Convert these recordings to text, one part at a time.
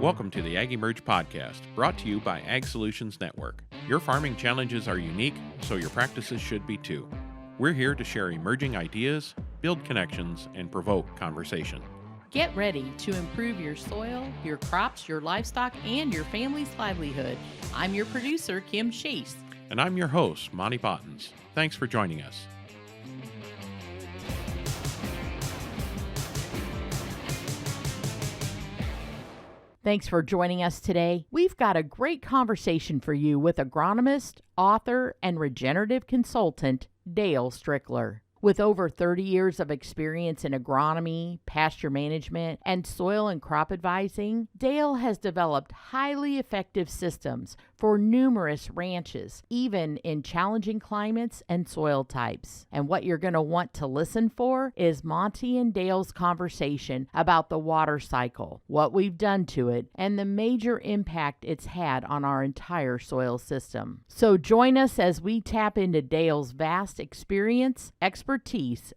Welcome to the AgEmerge podcast, brought to you by Ag Solutions Network. Your farming challenges are unique, so your practices should be too. We're here to share emerging ideas, build connections, and provoke conversation. Get ready to improve your soil, your crops, your livestock, and your family's livelihood. I'm your producer, Kim Chase. And I'm your host, Monte Bottens. Thanks for joining us. Thanks for joining us today. We've got a great conversation for you with agronomist, author, and regenerative consultant, Dale Strickler. With over 30 years of experience in agronomy, pasture management, and soil and crop advising, Dale has developed highly effective systems for numerous ranches, even in challenging climates and soil types. And what you're going to want to listen for is Monte and Dale's conversation about the water cycle, what we've done to it, and the major impact it's had on our entire soil system. So join us as we tap into Dale's vast experience, expertise,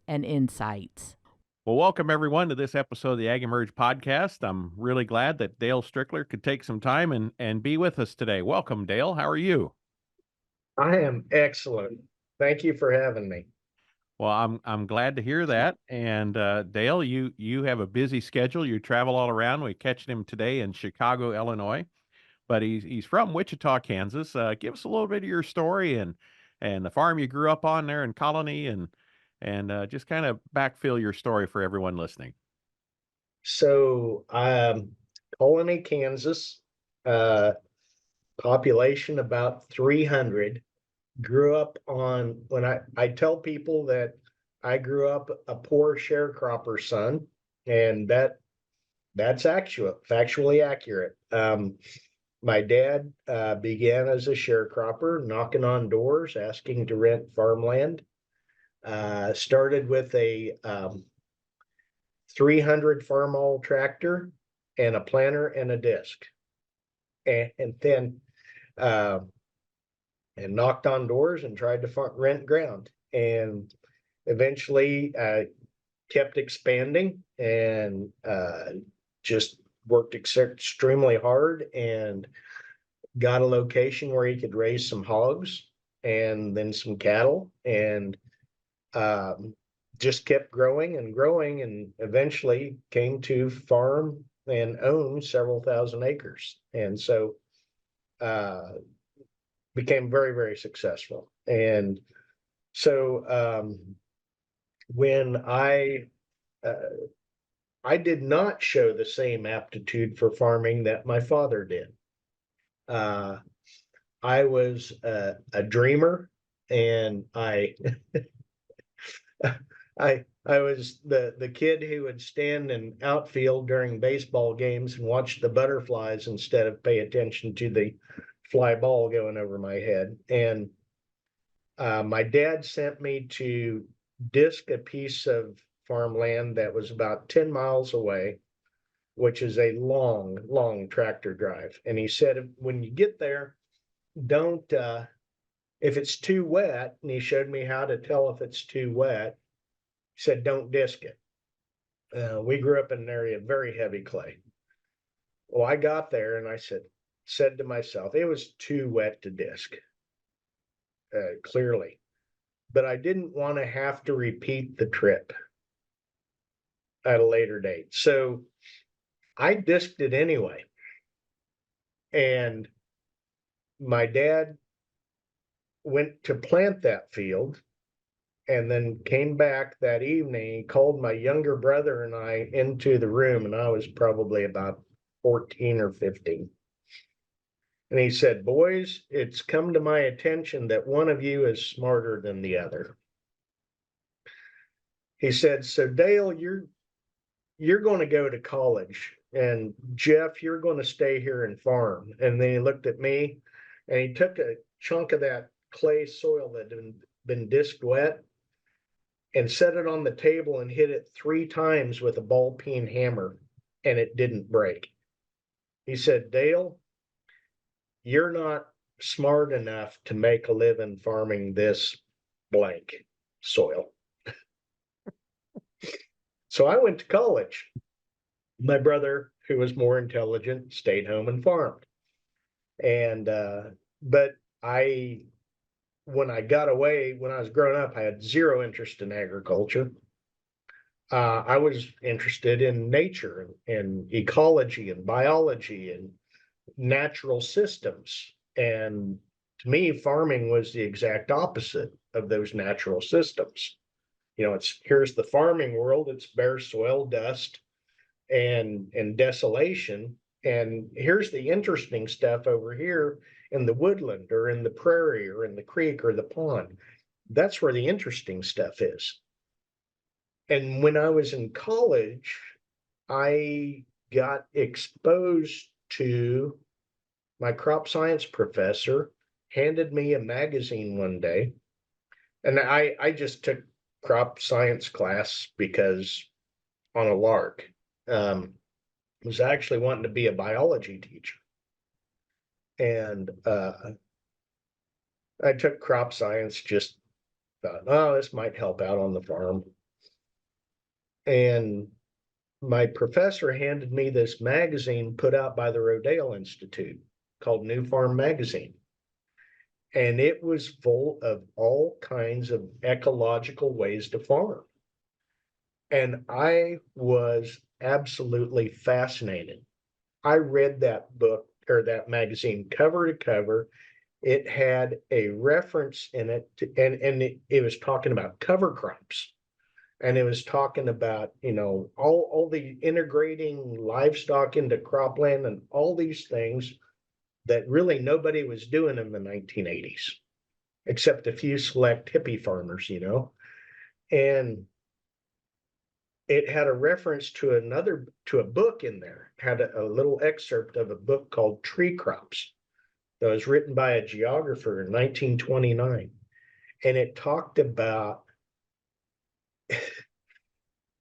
and insights. Well, welcome everyone to this episode of the AgEmerge podcast. I'm really glad that Dale Strickler could take some time and be with us today. Welcome, Dale. How are you? I am excellent. Thank you for having me. Well, I'm glad to hear that. And Dale, you have a busy schedule. You travel all around. We catch him today in Chicago, Illinois, but he's from Wichita, Kansas. Give us a little bit of your story and the farm you grew up on there in Colony and just kind of backfill your story for everyone listening. So, Colony, Kansas, population about 300. Grew up on, when I tell people that I grew up a poor sharecropper son, and that's factually accurate. My dad began as a sharecropper, knocking on doors, asking to rent farmland. Started with a 300 farmall tractor and a planter and a disc, and then and knocked on doors and tried to rent ground, and eventually kept expanding and just worked extremely hard and got a location where he could raise some hogs and then some cattle, and just kept growing and eventually came to farm and own several thousand acres. And so became very, very successful. And so when I did not show the same aptitude for farming that my father did. I was a dreamer, and I was the kid who would stand in outfield during baseball games and watch the butterflies instead of pay attention to the fly ball going over my head. And my dad sent me to disc a piece of farmland that was about 10 miles away, which is a long, long tractor drive. And he said, when you get there, don't, if it's too wet, and he showed me how to tell if it's too wet, he said, don't disc it. We grew up in an area of very heavy clay. Well, I got there and I said to myself, it was too wet to disc, clearly. But I didn't want to have to repeat the trip at a later date. So I disked it anyway. And my dad went to plant that field and then came back that evening. He called my younger brother and I into the room, and I was probably about 14 or 15. And he said, boys, it's come to my attention that one of you is smarter than the other. He said, so Dale, you're going to go to college, and Jeff, you're going to stay here and farm. And then he looked at me and he took a chunk of that clay soil that had been disked wet and set it on the table and hit it 3 times with a ball peen hammer, and it didn't break. He said, Dale, you're not smart enough to make a living farming this blank soil. So I went to college. My brother, who was more intelligent stayed home and farmed. And but when I got away, when I was growing up, I had zero interest in agriculture. I was interested in nature and ecology and biology and natural systems. And to me, farming was the exact opposite of those natural systems. Here's the farming world, it's bare soil, dust, and desolation. And here's the interesting stuff over here in the woodland or in the prairie or in the creek or the pond. That's where the interesting stuff is. And when I was in college, I got exposed to my crop science professor handed me a magazine one day. And I just took crop science class because on a lark. Was actually wanting to be a biology teacher. And I took crop science, just thought, oh, this might help out on the farm. And my professor handed me this magazine put out by the Rodale Institute called New Farm Magazine. And it was full of all kinds of ecological ways to farm. And I was absolutely fascinated. I read that book or that magazine cover to cover. It had a reference in it and it was talking about cover crops. And it was talking about, all the integrating livestock into cropland and all these things that really nobody was doing in the 1980s, except a few select hippie farmers, and it had a reference to a book in there, had a little excerpt of a book called Tree Crops that was written by a geographer in 1929. And it talked about,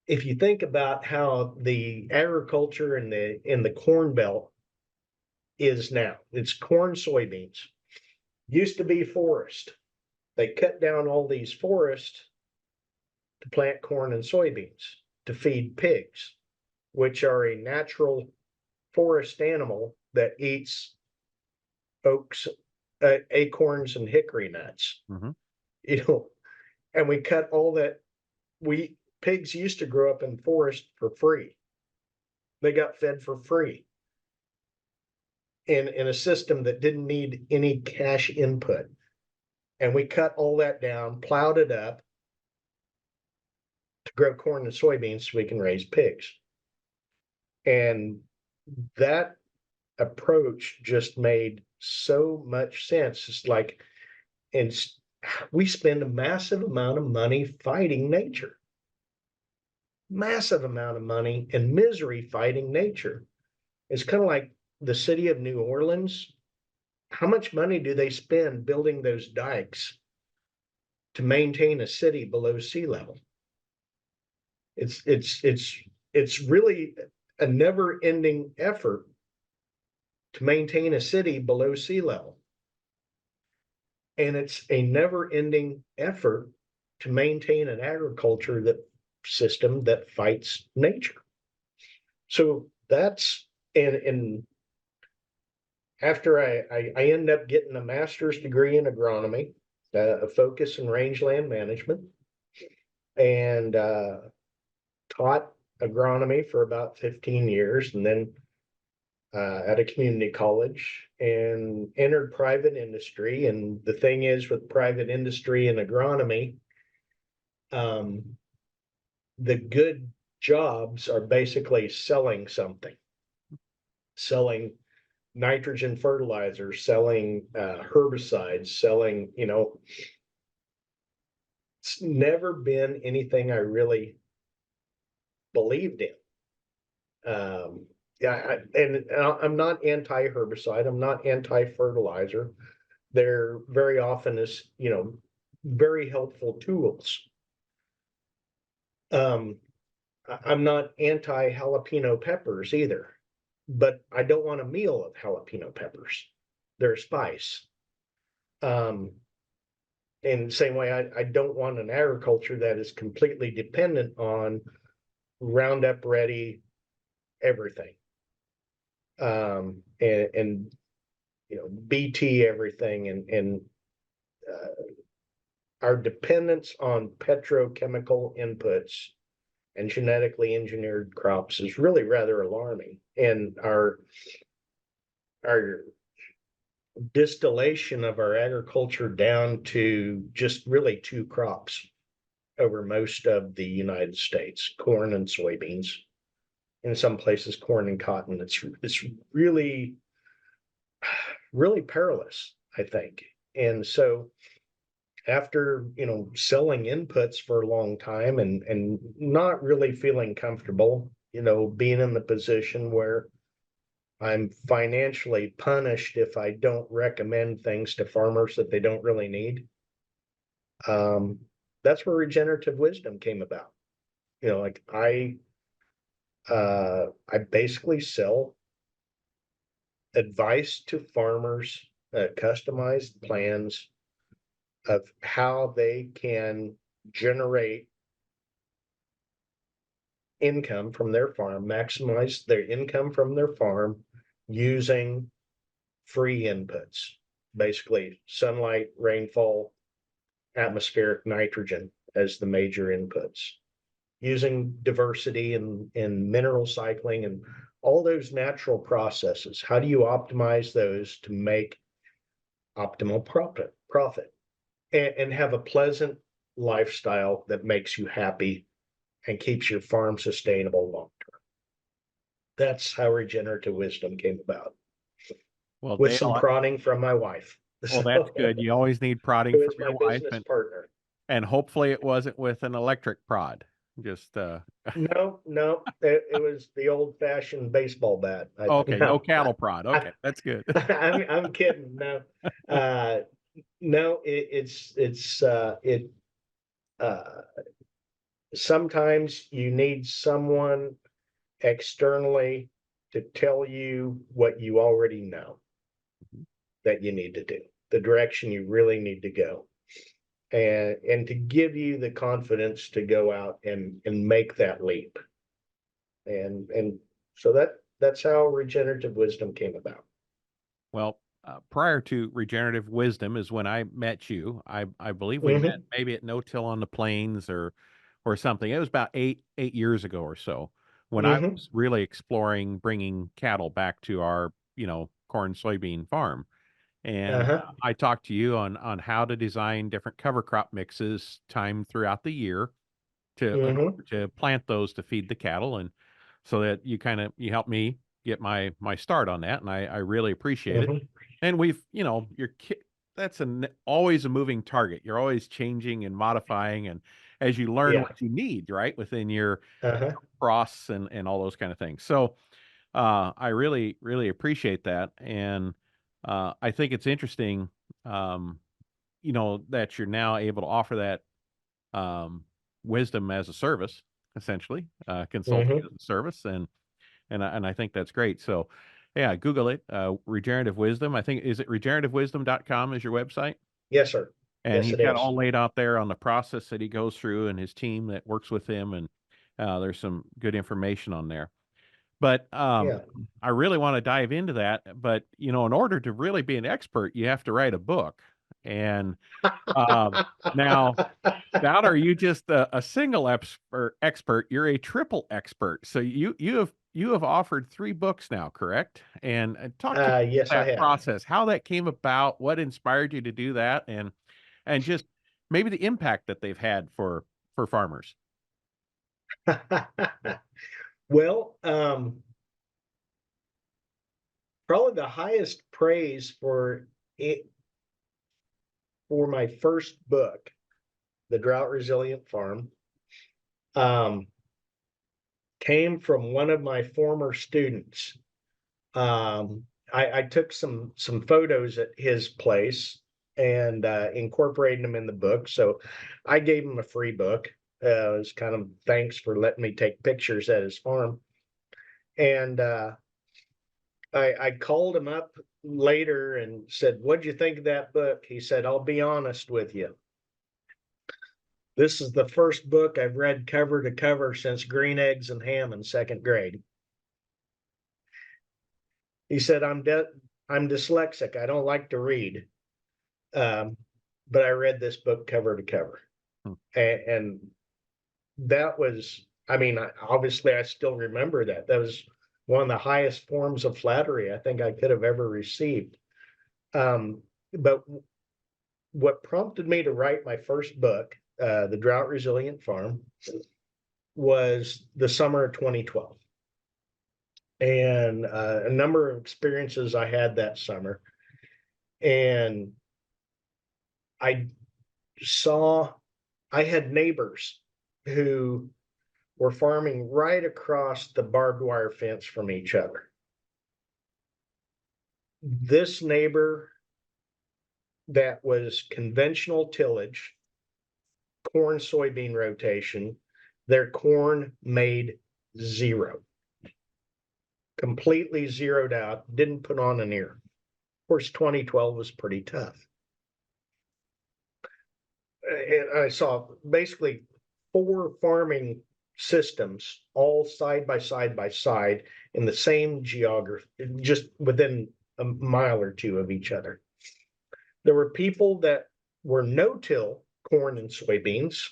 if you think about how the agriculture in the Corn Belt is now, it's corn, soybeans, used to be forest. They cut down all these forests to plant corn and soybeans to feed pigs, which are a natural forest animal that eats oaks, acorns, and hickory nuts. Mm-hmm. And we cut all that. Pigs used to grow up in forest for free. They got fed for free in a system that didn't need any cash input. And we cut all that down, plowed it up to grow corn and soybeans so we can raise pigs. And that approach just made so much sense. It's like, and we spend a massive amount of money fighting nature. Massive amount of money and misery fighting nature. It's kind of like the city of New Orleans. How much money do they spend building those dikes to maintain a city below sea level? It's really a never-ending effort to maintain a city below sea level. And it's a never-ending effort to maintain an agriculture system that fights nature. So that's and after I end up getting a master's degree in agronomy, a focus in rangeland management, and taught agronomy for about 15 years, and then at a community college, and entered private industry. And the thing is, with private industry and agronomy, the good jobs are basically selling something, selling nitrogen fertilizer, selling herbicides, selling, it's never been anything I really believed in. And I'm not anti-herbicide. I'm not anti-fertilizer. They're very often very helpful tools. I'm not anti-jalapeno peppers either, but I don't want a meal of jalapeno peppers. They're a spice. In the same way, I don't want an agriculture that is completely dependent on Roundup Ready everything. and BT everything, and our dependence on petrochemical inputs and genetically engineered crops is really rather alarming. And our distillation of our agriculture down to just really two crops over most of the United States, corn and soybeans. In some places, corn and cotton. It's really, really perilous, I think. And so after selling inputs for a long time and not really feeling comfortable, being in the position where I'm financially punished if I don't recommend things to farmers that they don't really need. That's where regenerative wisdom came about. Like I basically sell advice to farmers, customized plans of how they can generate income from their farm, maximize their income from their farm using free inputs, basically sunlight, rainfall, atmospheric nitrogen as the major inputs, using diversity and mineral cycling and all those natural processes. How do you optimize those to make optimal profit and have a pleasant lifestyle that makes you happy and keeps your farm sustainable long term? That's how regenerative wisdom came about, Well, with some Dale, prodding from my wife. well, that's So, good. You always need prodding who from is your my wife, business partner. and hopefully it wasn't with an electric prod. Just No, it was the old fashioned baseball bat. okay, no No, cattle prod. Okay, that's good. I'm kidding. No, uh, no, it uh, sometimes you need someone externally to tell you what you already know that you need to do, the direction you really need to go, and to give you the confidence to go out and make that leap. And so that's how regenerative wisdom came about. Well, prior to Regenerative Wisdom is when I met you. I believe we met Hmm. maybe at No Till on the Plains or something. It was about eight years ago or so when I Hmm. was really exploring bringing cattle back to our corn soybean farm. And Uh-huh. I talked to you on how to design different cover crop mixes timed throughout the year to in Hmm. order to plant those to feed the cattle, and so that you helped me get my start on that, and I really appreciate it. Hmm. And we've that's always a moving target. You're always changing and modifying, and as you learn Yeah. what you need, right, within your Uh-huh. cross and all those kind of things. So I really, really appreciate that. And I think it's interesting, um, that you're now able to offer that um, wisdom as a service, essentially, consulting Hmm. as a service. And I think that's great. So, yeah, Google it, Regenerative Wisdom. I think, is it regenerativewisdom.com is your website? Yes, sir. And Yes, he's it got is. all laid out there on the process that he goes through and his team that works with him. And there's some good information on there. But, Yeah. I really wanna dive into that, but, in order to really be an expert, you have to write a book, and, um, now not are you just a single expert, you're a triple expert, so you have offered 3 books now, correct? And talk to me Yes, about I that have. process, how that came about, what inspired you to do that, and just maybe the impact that they've had for farmers. Well, probably the highest praise for it for my first book, The Drought Resilient Farm, um, came from one of my former students. I took some photos at his place and incorporated them in the book. So I gave him a free book. It was kind of thanks for letting me take pictures at his farm. And I called him up later and said, "What'd you think of that book?" He said, "I'll be honest with you. This is the first book I've read cover to cover since Green Eggs and Ham in second grade." He said, I'm dyslexic. I don't like to read. But I read this book cover to cover. And that was, I mean, obviously I still remember that. That was one of the highest forms of flattery I think I could have ever received. But what prompted me to write my first book, The Drought Resilient Farm, was the summer of 2012. And a number of experiences I had that summer. And I had neighbors who were farming right across the barbed wire fence from each other. This neighbor that was conventional tillage, corn, soybean rotation, their corn made zero. Completely zeroed out, didn't put on an ear. Of course, 2012 was pretty tough. And I saw basically 4 farming systems all side by side in the same geography, just within a mile or two of each other. There were people that were no-till corn and soybeans,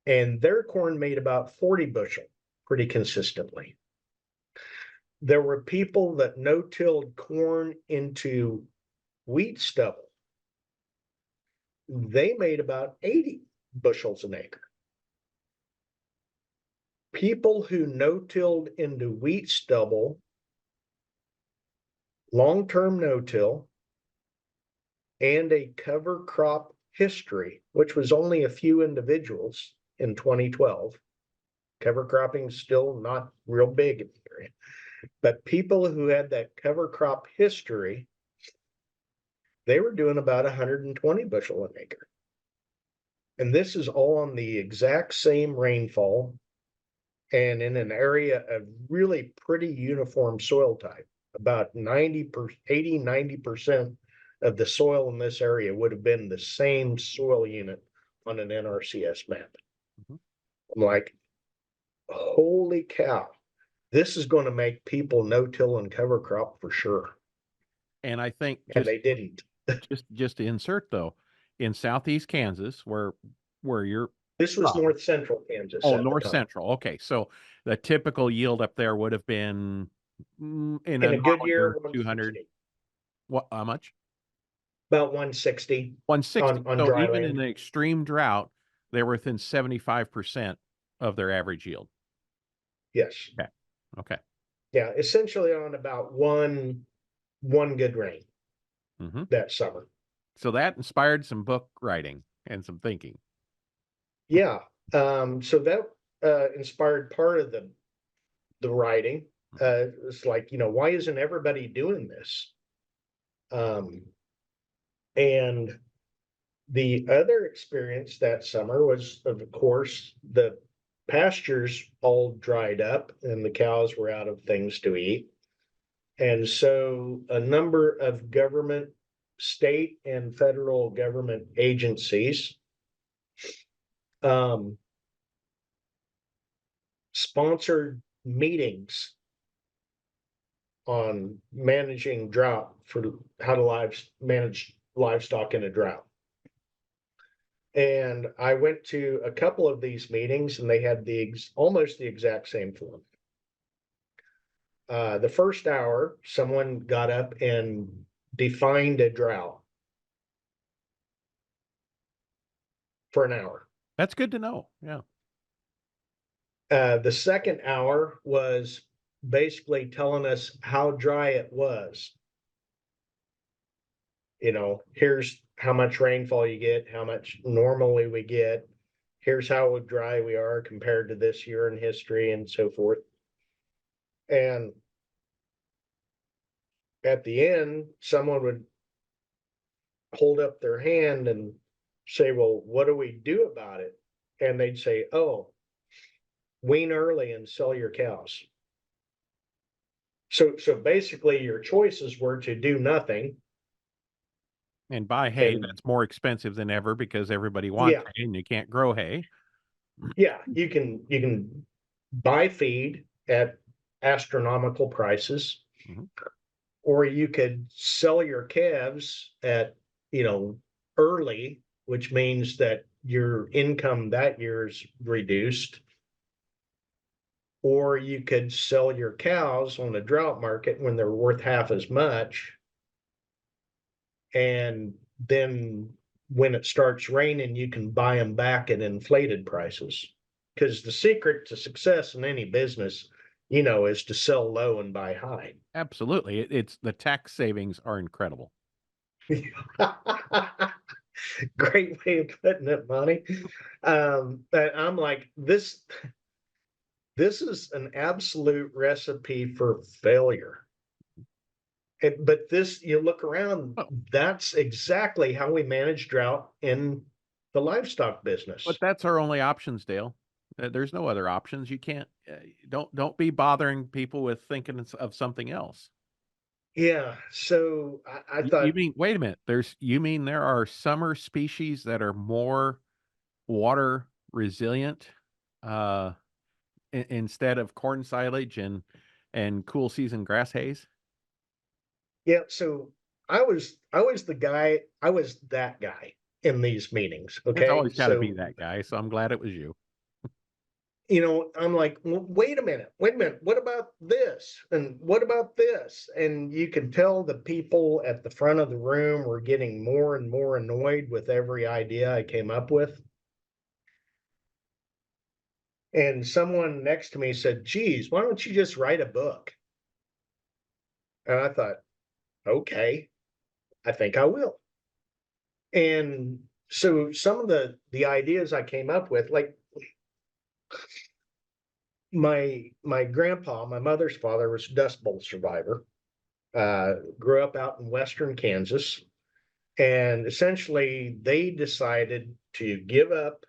and their corn made about 40 bushel pretty consistently. There were people that no-tilled corn into wheat stubble. They made about 80 bushels an acre. People who no-tilled into wheat stubble, long-term no-till, and a cover crop history, which was only a few individuals in 2012. Cover cropping is still not real big in the area. But people who had that cover crop history, they were doing about 120 bushel an acre. And this is all on the exact same rainfall and in an area of really pretty uniform soil type. About 80-90% of the soil in this area would have been the same soil unit on an NRCS map. I'm like, holy cow, this is going to make people no-till and cover crop for sure. And I think and they didn't. just to insert though, in southeast Kansas, where you're This was north central Kansas. Oh, north central. Okay, so the typical yield up there would have been in a good year, 200. What? How much? About 160. 160. On so dry even land. in an extreme drought, they were within 75% of their average yield. Yes. Okay. Yeah, essentially on about one good rain that summer. So that inspired some book writing and some thinking. Yeah. So that inspired part of the writing. It's like, why isn't everybody doing this? And the other experience that summer was, of course, the pastures all dried up and the cows were out of things to eat. And so a number of government, state and federal government agencies sponsored meetings on managing drought, for how to manage livestock in a drought. And I went to a couple of these meetings and they had almost the exact same form. The first hour, someone got up and defined a drought for an hour. That's good to know. Yeah. The second hour was basically telling us how dry it was. Here's how much rainfall you get, how much normally we get. Here's how dry we are compared to this year in history and so forth. And at the end, someone would hold up their hand and say, well, what do we do about it? And they'd say, oh, wean early and sell your cows. So basically your choices were to do nothing. And buy hay, that's more expensive than ever because everybody wants hay and you can't grow hay. Yeah, you can buy feed at astronomical prices, Mhm. Or you could sell your calves at, early, which means that your income that year is reduced. Or you could sell your cows on the drought market when they're worth half as much. And then when it starts raining, you can buy them back at inflated prices. Because the secret to success in any business, is to sell low and buy high. Absolutely. It's the tax savings are incredible. Great way of putting it, Monty. But I'm like, this is an absolute recipe for failure. But this, you look around, Oh, that's exactly how we manage drought in the livestock but business. that's our only options, Dale. There's no other options. You can't. Don't be bothering people with thinking of something else. Yeah. So I You thought, mean wait a minute? You mean there are summer species that are more water resilient uh, instead of corn silage and cool season grass haze? yeah. So I was that guy in these meetings. It's Okay. always got to be So that guy. So I'm glad it was you. I'm like, "Well, wait a minute, what about this? And what about this?" And you could tell the people at the front of the room were getting more and more annoyed with every idea I came up with. And someone next to me said, "Geez, why don't you just write a book?" And I thought, okay, I think I will. And so some of the ideas I came up with, like my grandpa, my mother's father, was a Dust Bowl survivor. Grew up out in western Kansas, and essentially they decided to give up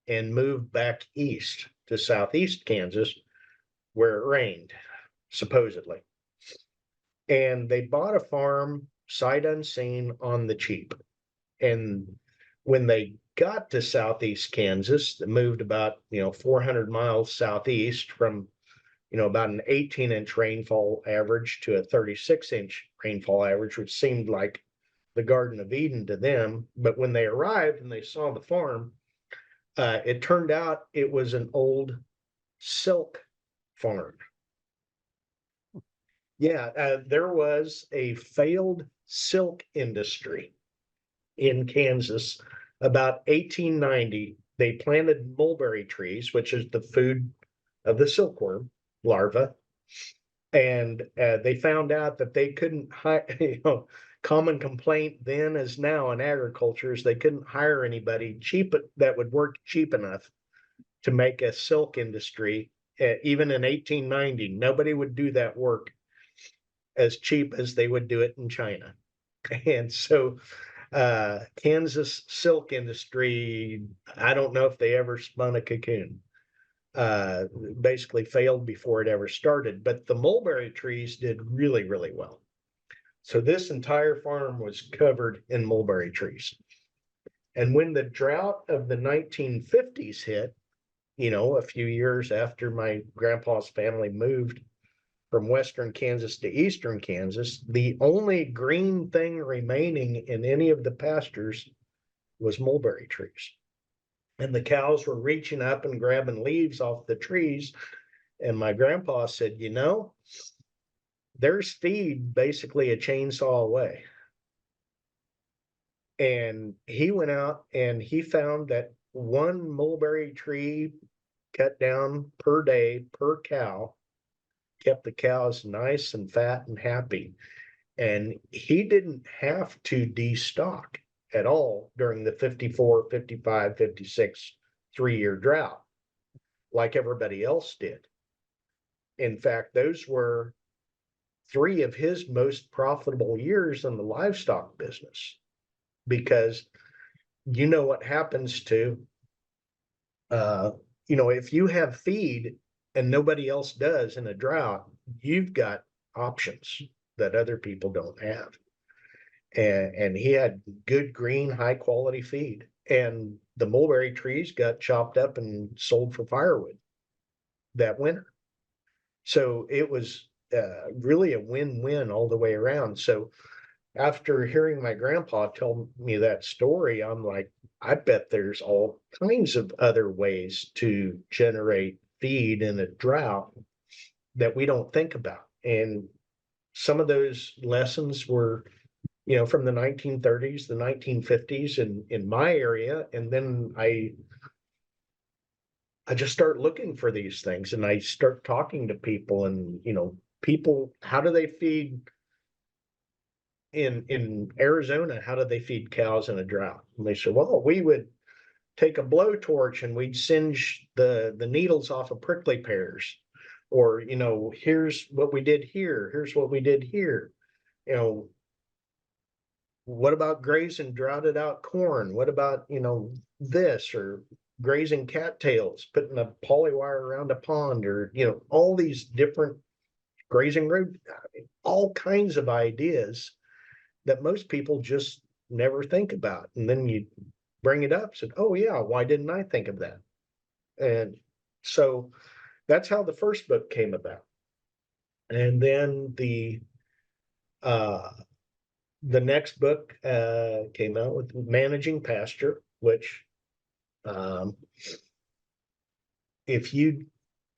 and move back east to southeast Kansas, where it rained, supposedly. And they bought a farm sight unseen on the cheap. And when they got to southeast Kansas, they moved about 400 miles southeast from about an 18-inch rainfall average to a 36-inch rainfall average, which seemed like the Garden of Eden to them. But when they arrived and they saw the farm, it turned out it was an old silk farm. Yeah, there was a failed silk industry in Kansas about 1890. They planted mulberry trees, which is the food of the silkworm larva. And they found out that they couldn't hire, common complaint then as now in agriculture is they couldn't hire anybody cheap that would work cheap enough to make a silk industry. Even in 1890, nobody would do that work as cheap as they would do it in China. And so Kansas silk industry, I don't know if they ever spun a cocoon. Basically failed before it ever started, but the mulberry trees did really, really well. So this entire farm was covered in mulberry trees. And when the drought of the 1950s hit, a few years after my grandpa's family moved from western Kansas to eastern Kansas, the only green thing remaining in any of the pastures was mulberry trees. And the cows were reaching up and grabbing leaves off the trees. And my grandpa said, there's feed basically a chainsaw away. And he went out and he found that one mulberry tree cut down per day per cow kept the cows nice and fat and happy. And he didn't have to destock at all during the 54, 55, 56 3-year drought like everybody else did. In fact, those were 3 of his most profitable years in the livestock business because what happens to if you have feed and nobody else does in a drought, you've got options that other people don't have. And he had good green high quality feed, and the mulberry trees got chopped up and sold for firewood that winter. So it was really a win-win all the way around. So after hearing my grandpa tell me that story, I'm like, I bet there's all kinds of other ways to generate feed in a drought that we don't think about. And some of those lessons were, from the 1930s, the 1950s in my area. And then I just start looking for these things and I start talking to people and, people, how do they feed in Arizona? How do they feed cows in a drought? And they said, well, we would take a blowtorch and we'd singe the needles off of prickly pears. Or, here's what we did here. Here's what we did here. What about grazing droughted out corn? What about, this or grazing cattails, putting a polywire around a pond or, all these different grazing road, all kinds of ideas that most people just never think about. And then you bring it up, said, oh yeah, why didn't I think of that? And so that's how the first book came about. And then the next book came out with Managing Pasture, which if you,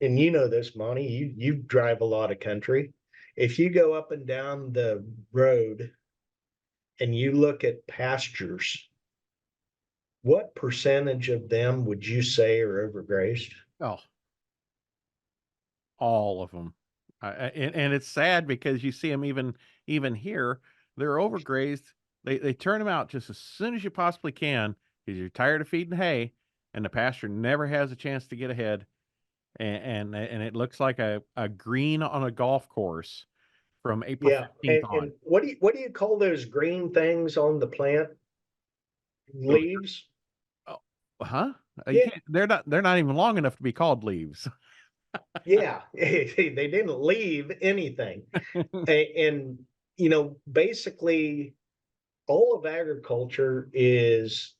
and you know this, Monty, you drive a lot of country. If you go up and down the road and you look at pastures, what percentage of them would you say are overgrazed? Oh, all of them. And it's sad because you see them even here, they're overgrazed. They turn them out just as soon as you possibly can because you're tired of feeding hay, and the pasture never has a chance to get ahead. And it looks like a green on a golf course from April Yeah, 15th on. and what do you call those green things on the plant? Oh, Leaves? oh, huh? You Yeah, can't, they're not even long enough to be called leaves. yeah. They didn't leave anything. And basically all of agriculture is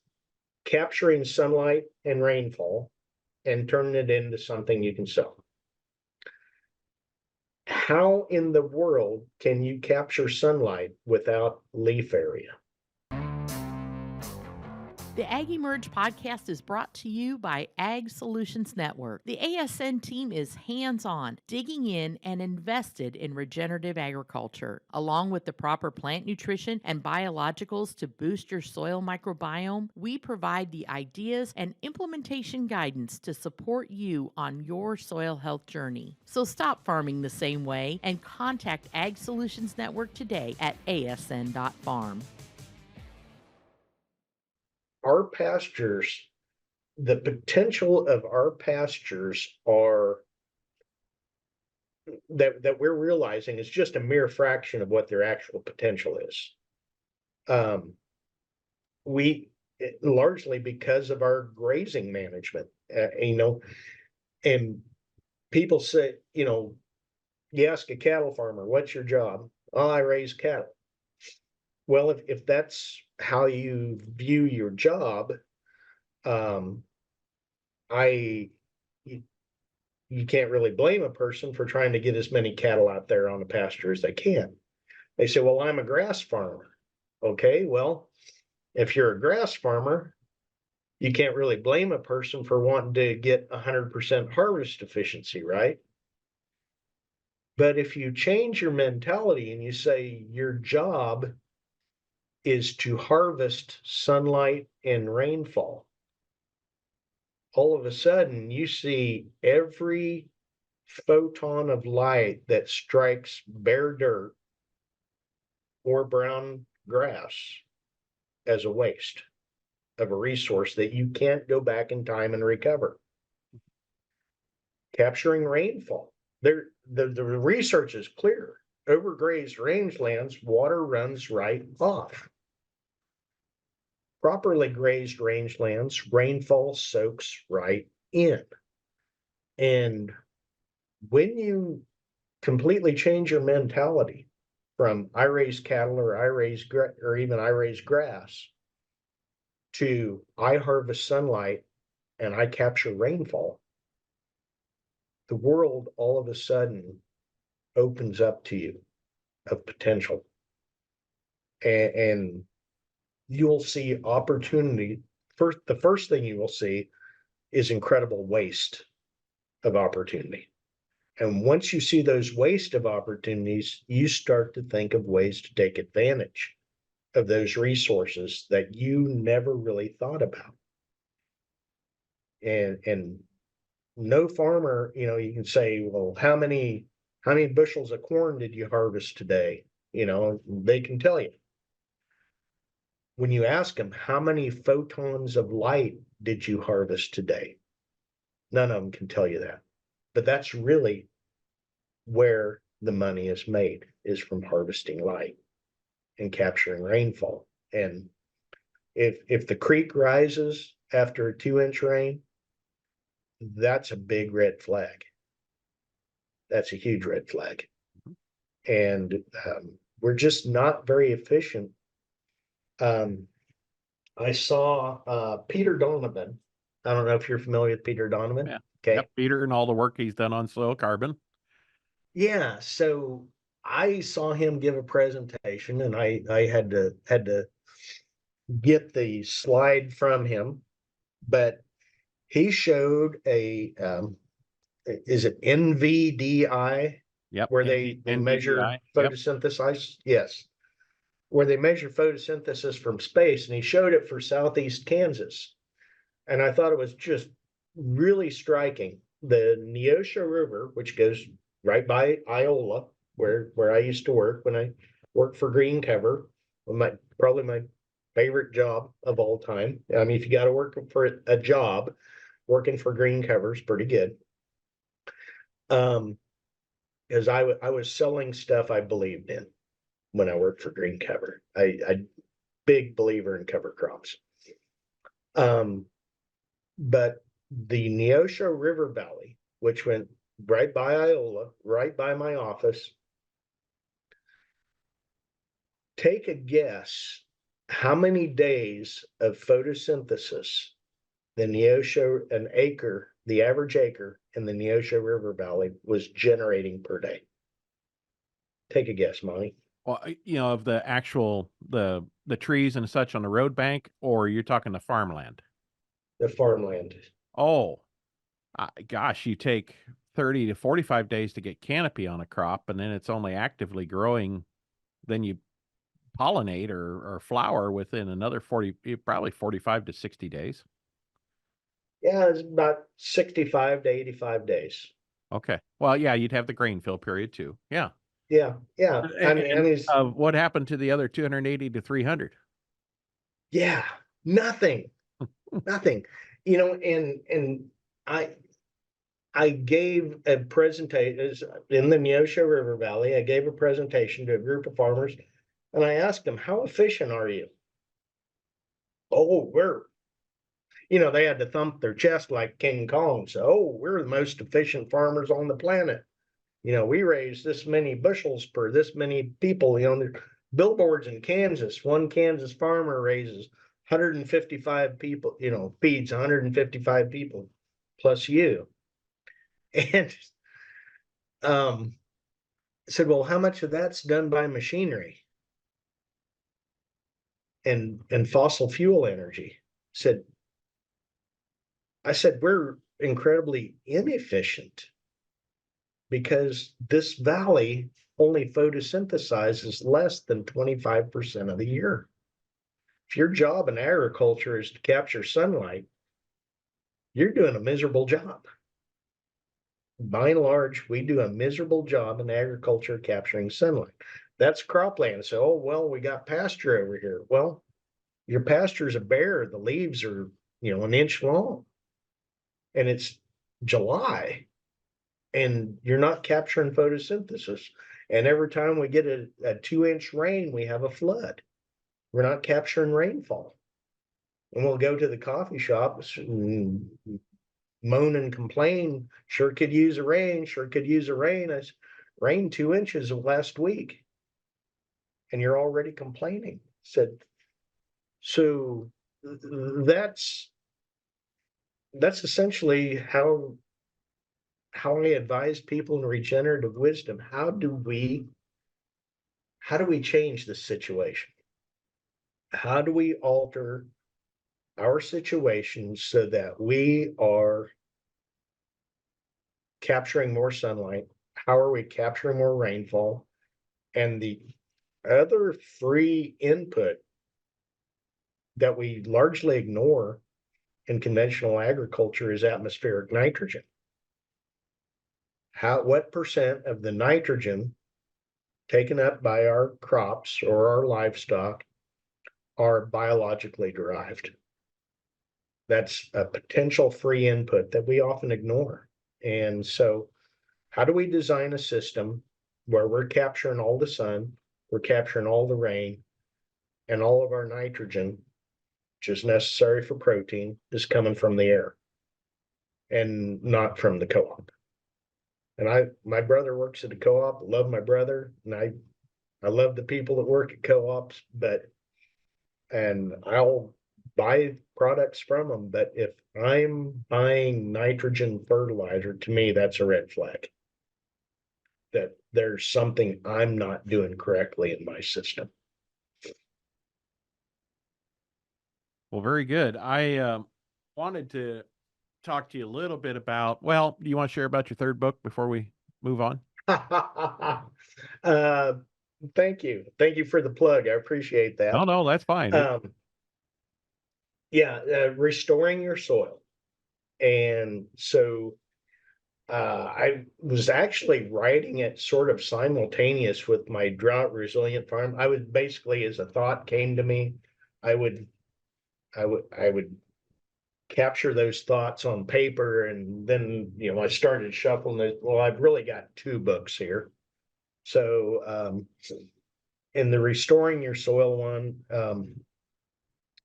capturing sunlight and rainfall and turning it into something you can sell. How in the world can you capture sunlight without leaf area? The AgEmerge podcast is brought to you by Ag Solutions Network. The ASN team is hands-on, digging in and invested in regenerative agriculture. Along with the proper plant nutrition and biologicals to boost your soil microbiome, we provide the ideas and implementation guidance to support you on your soil health journey. So stop farming the same way and contact Ag Solutions Network today at asn.farm. Our pastures, the potential of our pastures are that we're realizing is just a mere fraction of what their actual potential is. We largely because of our grazing management, and people say, you ask a cattle farmer, what's your job? Oh, I raise cattle. Well, if that's how you view your job, I you can't really blame a person for trying to get as many cattle out there on the pasture as they can. They say, well, I'm a grass farmer. Okay, well, if you're a grass farmer, you can't really blame a person for wanting to get 100% harvest efficiency, right? But if you change your mentality and you say your job is to harvest sunlight and rainfall, all of a sudden you see every photon of light that strikes bare dirt or brown grass as a waste of a resource that you can't go back in time and recover. Capturing rainfall. The research is clear. Overgrazed rangelands, water runs right off. Properly grazed rangelands, rainfall soaks right in. And when you completely change your mentality from I raise cattle or or even I raise grass to I harvest sunlight and I capture rainfall, the world all of a sudden opens up to you of potential. And you'll see opportunity. The first thing you will see is incredible waste of opportunity. And once you see those waste of opportunities, you start to think of ways to take advantage of those resources that you never really thought about. And no farmer, you can say, well, how many bushels of corn did you harvest today? They can tell you. When you ask them, how many photons of light did you harvest today? None of them can tell you that. But that's really where the money is made, is from harvesting light and capturing rainfall. And if the creek rises after a 2-inch rain, that's a big red flag. That's a huge red flag. And we're just not very efficient. I saw Peter Donovan. I don't know if you're familiar with Peter Donovan. Yeah. Okay. Yep, Peter and all the work he's done on soil carbon. Yeah. So I saw him give a presentation, and I had to get the slide from him, but he showed a is it NVDI? Yep. Where they measure NVDI. Yep. photosynthesis? Yes. Where they measure photosynthesis from space, and he showed it for southeast Kansas. And I thought it was just really striking. The Neosho River, which goes right by Iola, where I used to work when I worked for Green Cover, probably my favorite job of all time. I mean, if you got to work for a job, working for Green Cover is pretty good. Because I was selling stuff I believed in when I worked for Green Cover. I big believer in cover crops. But the Neosho River Valley, which went right by Iola, right by my office, take a guess how many days of photosynthesis the average acre in the Neosho River Valley was generating per day. Take a guess, Monty. Well, of the actual the trees and such on the road bank, or you're talking the farmland? The farmland. Oh, gosh, you take 30 to 45 days to get canopy on a crop, and then it's only actively growing. Then you pollinate or flower within another probably 45 to 60 days. Yeah, it's about 65 to 85 days. Okay. Well, yeah, you'd have the grain fill period too. Yeah. Yeah. What happened to the other 280 to 300? Yeah, nothing. Nothing. And I gave a presentation in the Neosho River Valley. I gave a presentation to a group of farmers, and I asked them, how efficient are you? Oh, they had to thump their chest like King Kong. So, we're the most efficient farmers on the planet. We raise this many bushels per this many people. There's billboards in Kansas. One Kansas farmer raises 155 people, feeds 155 people plus you. And said, well, how much of that's done by machinery and fossil fuel energy? I said, we're incredibly inefficient because this valley only photosynthesizes less than 25% of the year. If your job in agriculture is to capture sunlight, you're doing a miserable job. By and large, we do a miserable job in agriculture capturing sunlight. That's cropland. So, well, we got pasture over here. Well, your pasture's a bare. The leaves are, an inch long. And it's July. And you're not capturing photosynthesis. And every time we get a 2-inch rain, we have a flood. We're not capturing rainfall. And we'll go to the coffee shops and moan and complain, sure could use a rain. I rained 2 inches of last week. And you're already complaining. So that's essentially how how I advise people in regenerative wisdom, how do we change this situation? How do we alter our situation so that we are capturing more sunlight? How are we capturing more rainfall? And the other free input that we largely ignore in conventional agriculture is atmospheric nitrogen. What percent of the nitrogen taken up by our crops or our livestock are biologically derived? That's a potential free input that we often ignore. And so, how do we design a system where we're capturing all the sun, we're capturing all the rain, and all of our nitrogen, which is necessary for protein, is coming from the air and not from the co-op? And my brother works at a co-op. I love my brother, and I love the people that work at co-ops, and I'll buy products from them. But if I'm buying nitrogen fertilizer, to me, that's a red flag that there's something I'm not doing correctly in my system. Well, very good. I wanted to talk to you a little bit about, well, do you want to share about your third book before we move on? uh, Thank you. Thank you for the plug. I appreciate that. No, no, that's fine. Restoring your soil. And so I was actually writing it sort of simultaneous with my drought resilient farm. I would basically, as a thought came to me, I would capture those thoughts on paper, and then I started shuffling it. Well, I've really got two books here. So in the restoring your soil one,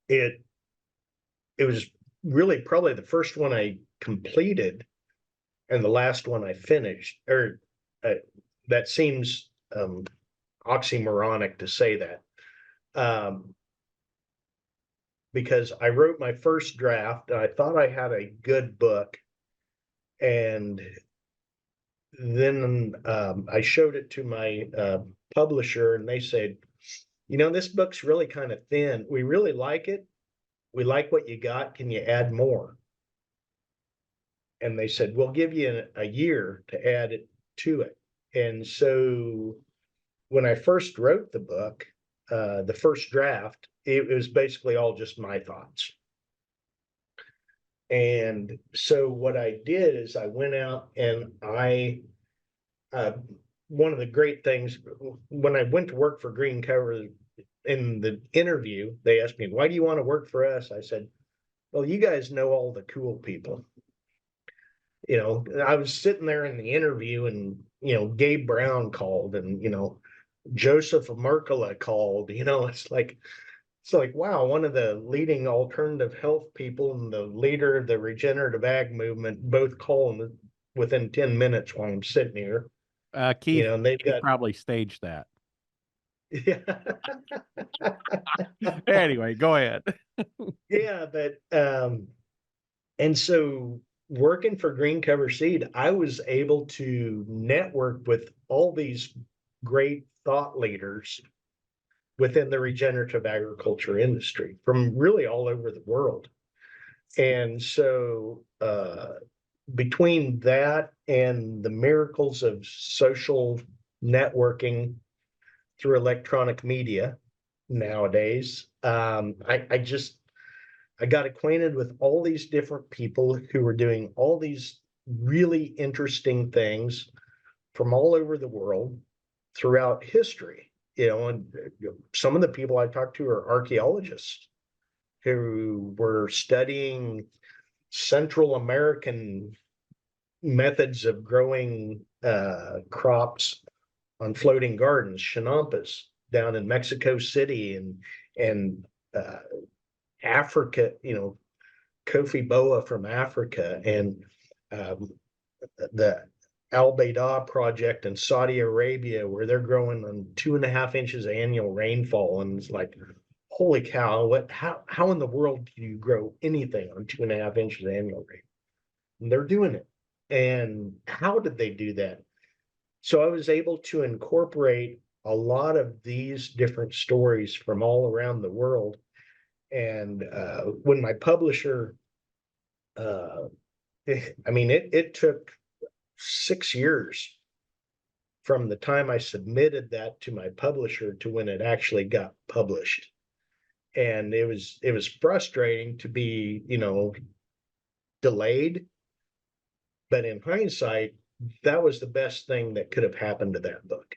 it was really probably the first one I completed and the last one I finished. Or that seems oxymoronic to say that, because I wrote my first draft. I thought I had a good book, and then I showed it to my publisher, and they said, this book's really kind of thin. We really like it. We like what you got. Can you add more? And they said, we'll give you a year to add it to it. And so when I first wrote the book, the first draft, it was basically all just my thoughts. And so what I did is I went out and one of the great things, when I went to work for Green Cover, in the interview, they asked me, why do you want to work for us? I said, well, you guys know all the cool people. I was sitting there in the interview, and, Gabe Brown called, and, Joseph Mercola called. It's like, wow, one of the leading alternative health people and the leader of the regenerative ag movement both calling within 10 minutes while I'm sitting here. Keith, And they've got probably staged that. Yeah. Anyway, go ahead. Yeah, but and so working for Green Cover Seed, I was able to network with all these great thought leaders within the regenerative agriculture industry from really all over the world. And so between that and the miracles of social networking through electronic media nowadays, I got acquainted with all these different people who were doing all these really interesting things from all over the world throughout history. And some of the people I talked to are archaeologists who were studying Central American methods of growing crops on floating gardens, chinampas, down in Mexico City, and Africa, Kofi Boa from Africa, and the Al Baydah project in Saudi Arabia, where they're growing on 2.5 inches of annual rainfall. And it's like, holy cow, how in the world do you grow anything on 2.5 inches of annual rain? And they're doing it. And how did they do that? So I was able to incorporate a lot of these different stories from all around the world. And when my publisher, uh, I mean, it took 6 years from the time I submitted that to my publisher to when it actually got published. And it was frustrating to be, delayed, but in hindsight, that was the best thing that could have happened to that book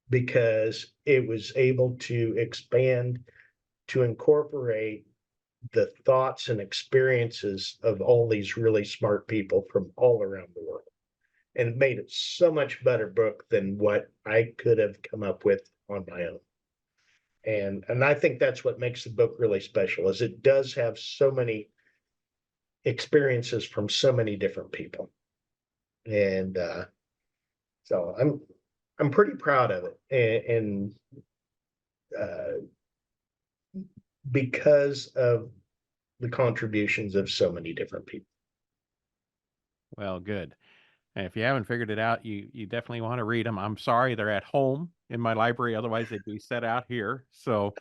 because it was able to expand to incorporate the thoughts and experiences of all these really smart people from all around the world. And it made it so much better book than what I could have come up with on my own. And I think that's what makes the book really special is it does have so many experiences from so many different people. And so I'm pretty proud of it. And because of the contributions of so many different people. Well, good. And if you haven't figured it out, you definitely want to read them. I'm sorry they're at home in my library, otherwise they'd be set out here. So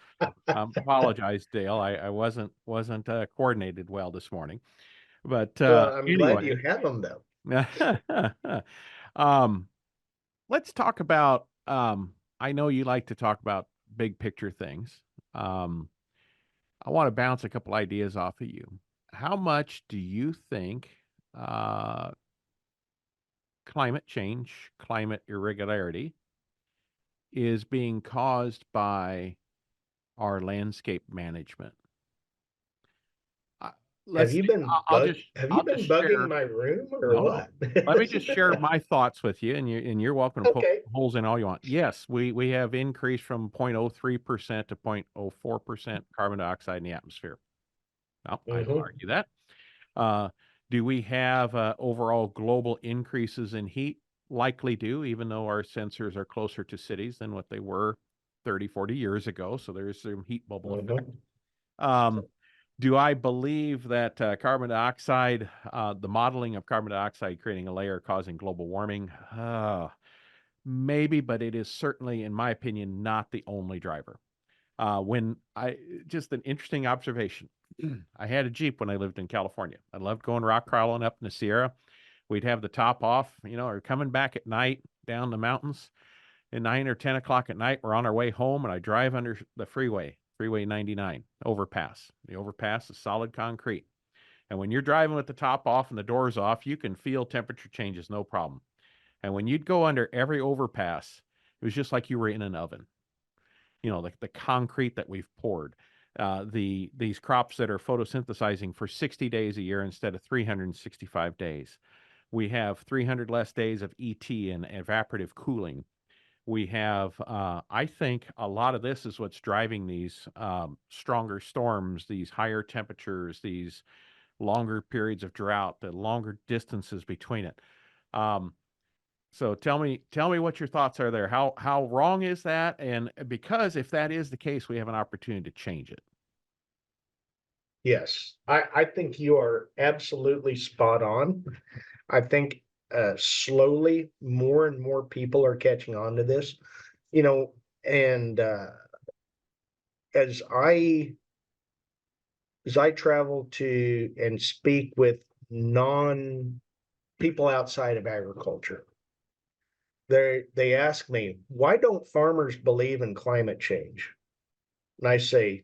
apologize, Dale. I wasn't coordinated well this morning. But Well, I'm glad anyway, you have them though. um, let's talk about. I know you like to talk about big picture things. Um, I want to bounce a couple ideas off of you. How much do you think uh, climate change, climate irregularity is being caused by our landscape management? Uh, let's see. Have you I'll just been bugging share. my room or No, no. what? Let me just share my thoughts with you, and you're welcome to poke Okay. holes in all you want. Yes, we have increased from 0.03% to 0.04% carbon dioxide in the atmosphere. Well, I don't Hmm. argue that. Uh, do we have overall global increases in heat? Likely do, even though our sensors are closer to cities than what they were 30, 40 years ago. So there's some heat bubble effect. Hmm. Um, do I believe that carbon dioxide, the modeling of carbon dioxide creating a layer causing global warming? Maybe, but it is certainly, in my opinion, not the only driver. When I just an interesting observation. I had a Jeep when I lived in California. I loved going rock crawling up in the Sierra. We'd have the top off, or coming back at night down the mountains at 9 or 10 o'clock at night. We're on our way home, and I drive under the Freeway 99 overpass. The overpass is solid concrete. And when you're driving with the top off and the doors off, you can feel temperature changes, no problem. And when you'd go under every overpass, it was just like you were in an oven. The concrete that we've poured, these crops that are photosynthesizing for 60 days a year instead of 365 days. We have 300 less days of ET and evaporative cooling. We have, I think a lot of this is what's driving these stronger storms, these higher temperatures, these longer periods of drought, the longer distances between it. Um, so tell me what your thoughts are there. How wrong is that? And because if that is the case, we have an opportunity to change it. Yes, I think you are absolutely spot on. I think slowly more and more people are catching on to this, and as I as I travel to and speak with non people outside of agriculture, they ask me, why don't farmers believe in climate change? And I say,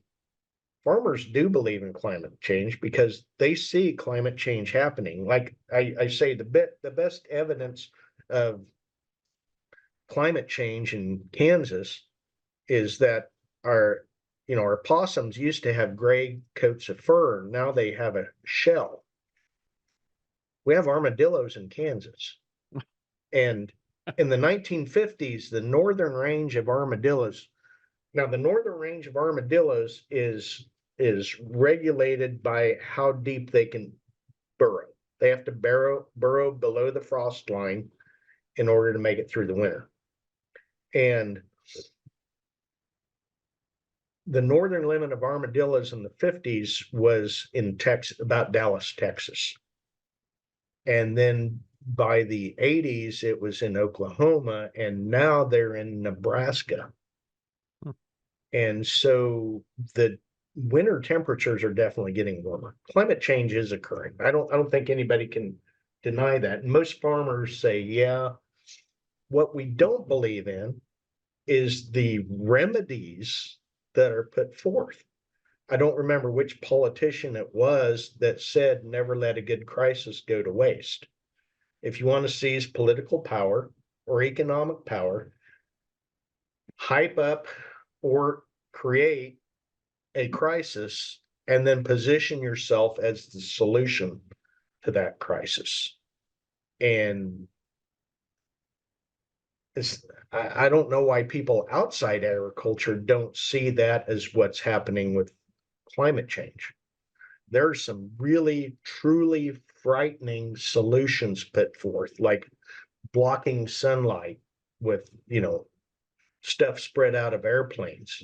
farmers do believe in climate change because they see climate change happening. Like I say, the best evidence of climate change in Kansas is that our possums used to have gray coats of fur. Now they have a shell. We have armadillos in Kansas. And in the 1950s, the northern range of armadillos. Now, the northern range of armadillos is regulated by how deep they can burrow. They have to burrow below the frost line in order to make it through the winter. And the northern limit of armadillos in the 50s was in Texas, about Dallas, Texas. And then by the 80s, it was in Oklahoma, and now they're in Nebraska. Hmm. And so the winter temperatures are definitely getting warmer. Climate change is occurring. I don't think anybody can deny that. And most farmers say, yeah. What we don't believe in is the remedies that are put forth. I don't remember which politician it was that said, never let a good crisis go to waste. If you want to seize political power or economic power, hype up or create a crisis and then position yourself as the solution to that crisis. And I don't know why people outside agriculture don't see that as what's happening with climate change. There's some really, truly frightening solutions put forth, like blocking sunlight with, stuff spread out of airplanes.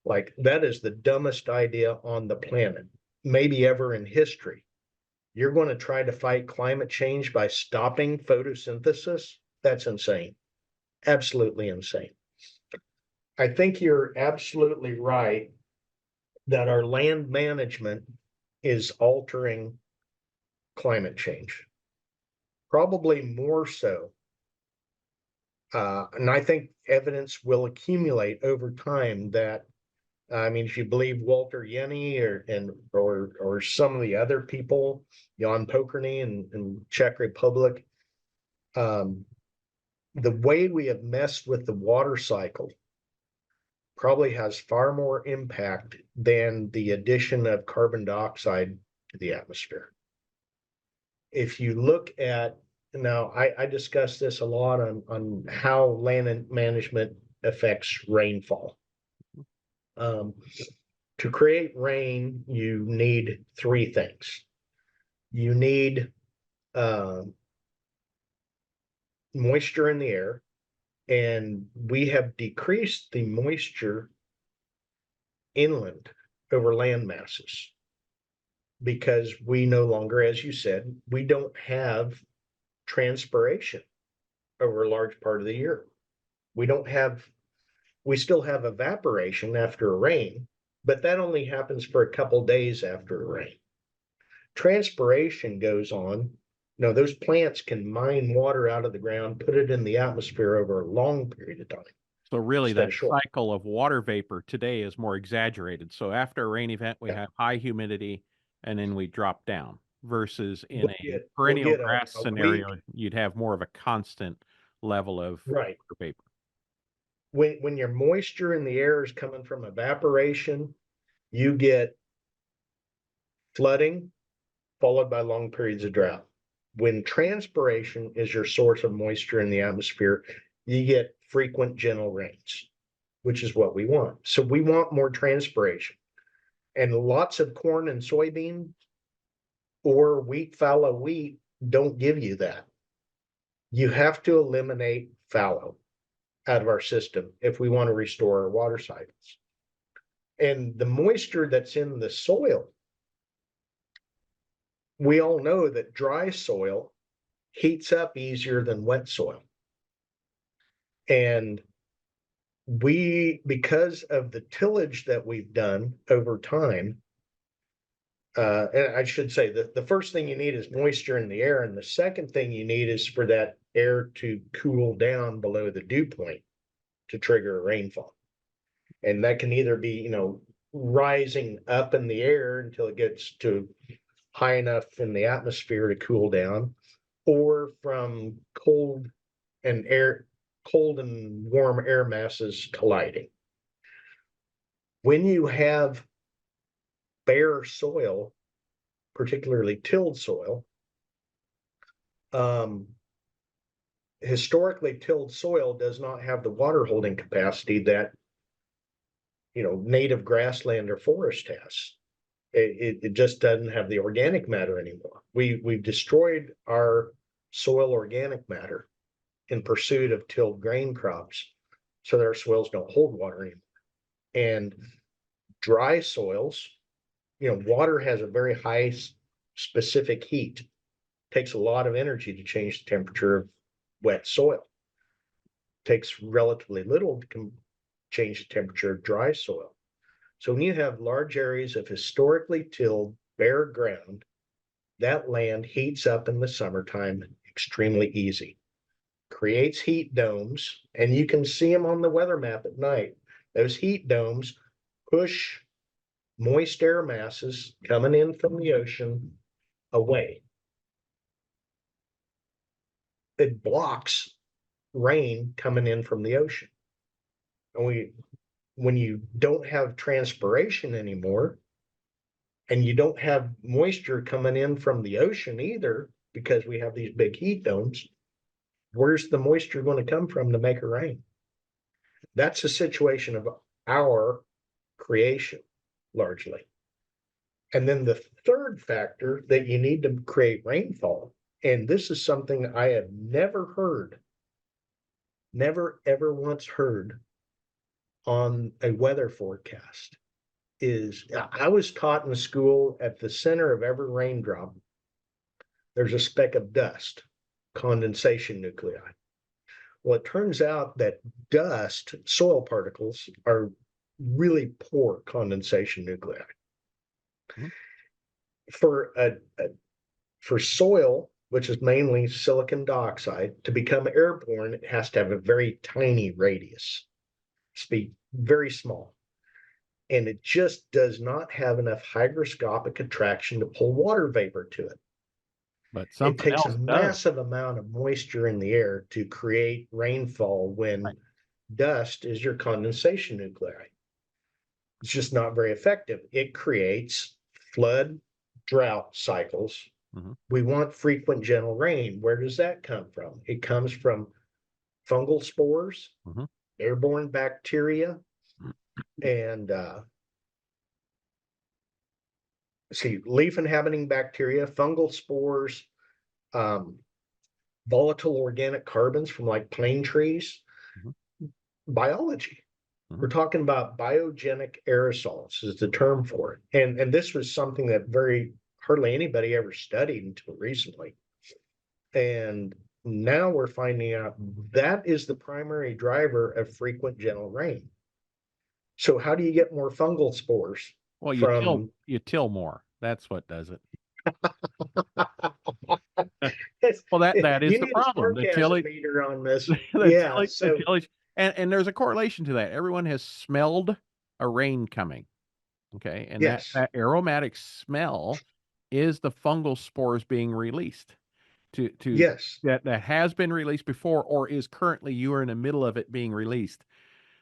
Like, that is the dumbest idea on the planet, maybe ever in history. You're going to try to fight climate change by stopping photosynthesis? That's insane. Absolutely insane. I think you're absolutely right that our land management is altering climate change, probably more so. And I think evidence will accumulate over time that, I mean, if you believe Walter Yenny or some of the other people, Jan Pokorny in Czech Republic, the way we have messed with the water cycle probably has far more impact than the addition of carbon dioxide to the atmosphere. If you look at, now I discuss this a lot on how land management affects rainfall. To create rain, you need three things. You need moisture in the air, and we have decreased the moisture inland over land masses because we no longer, as you said, we don't have transpiration over a large part of the year. We still have evaporation after a rain, but that only happens for a couple days after a rain. Transpiration goes on. Those plants can mine water out of the ground, put it in the atmosphere over a long period of time. So really instead that of short. cycle of water vapor today is more exaggerated. So after a rain event, we Yeah. have high humidity and then we drop down versus in We'll a get perennial a grass week. scenario, you'd have more of a constant level of Right. water vapor. When your moisture in the air is coming from evaporation, you get flooding followed by long periods of drought. When transpiration is your source of moisture in the atmosphere, you get frequent gentle rains, which is what we want. So we want more transpiration. And lots of corn and soybean or wheat, fallow wheat don't give you that. You have to eliminate fallow out of our system if we want to restore our water cycles. And the moisture that's in the soil, we all know that dry soil heats up easier than wet soil. And because of the tillage that we've done over time, and I should say that the first thing you need is moisture in the air, and the second thing you need is for that air to cool down below the dew point to trigger a rainfall. And that can either be, rising up in the air until it gets to high enough in the atmosphere to cool down, or from cold and warm air masses colliding. When you have bare soil, particularly tilled soil, historically tilled soil does not have the water holding capacity that native grassland or forest has. It just doesn't have the organic matter anymore. We've destroyed our soil organic matter in pursuit of tilled grain crops so that our soils don't hold water anymore. And dry soils, water has a very high specific heat. takes a lot of energy to change the temperature of wet soil. Takes relatively little to change the temperature of dry soil. So when you have large areas of historically tilled bare ground, that land heats up in the summertime extremely easy. Creates heat domes, and you can see them on the weather map at night. Those heat domes push moist air masses coming in from the ocean away. It blocks rain coming in from the ocean. And when you don't have transpiration anymore, and you don't have moisture coming in from the ocean either, because we have these big heat domes, where's the moisture going to come from to make it rain? That's a situation of our creation, largely. And then the third factor that you need to create rainfall, and this is something I have never ever once heard on a weather forecast, is I was taught in school at the center of every raindrop, there's a speck of dust, condensation nuclei. Well, it turns out that dust, soil particles, are really poor condensation nuclei. Mhm. For soil, which is mainly silicon dioxide, to become airborne, it has to have a very tiny radius, be very small. And it just does not have enough hygroscopic attraction to pull water vapor to it. But It something takes a else does. massive amount of moisture in the air to create rainfall when Right. dust is your condensation nuclei. It's just not very effective. It creates flood drought cycles. Mhm. We want frequent gentle rain. Where does that come from? It comes from fungal spores, Mhm. airborne bacteria, and leaf inhabiting bacteria, fungal spores, um, volatile organic carbons from like plane trees. Mhm. Biology. We're Mhm. talking about biogenic aerosols is the term for it. And this was something that hardly anybody ever studied until recently. And now we're finding out that is the primary driver of frequent gentle rain. So how do you get more fungal spores Well, from you till more. That's what does it. It's- Well, that is you the need a problem. The sarcasm tillage, meter on this. the Yeah. the So tillage, and there's a correlation to that. Everyone has smelled a rain coming, okay? And yes. that aromatic smell is the fungal spores being released to Yes. that has been released before or is currently you are in the middle of it being released.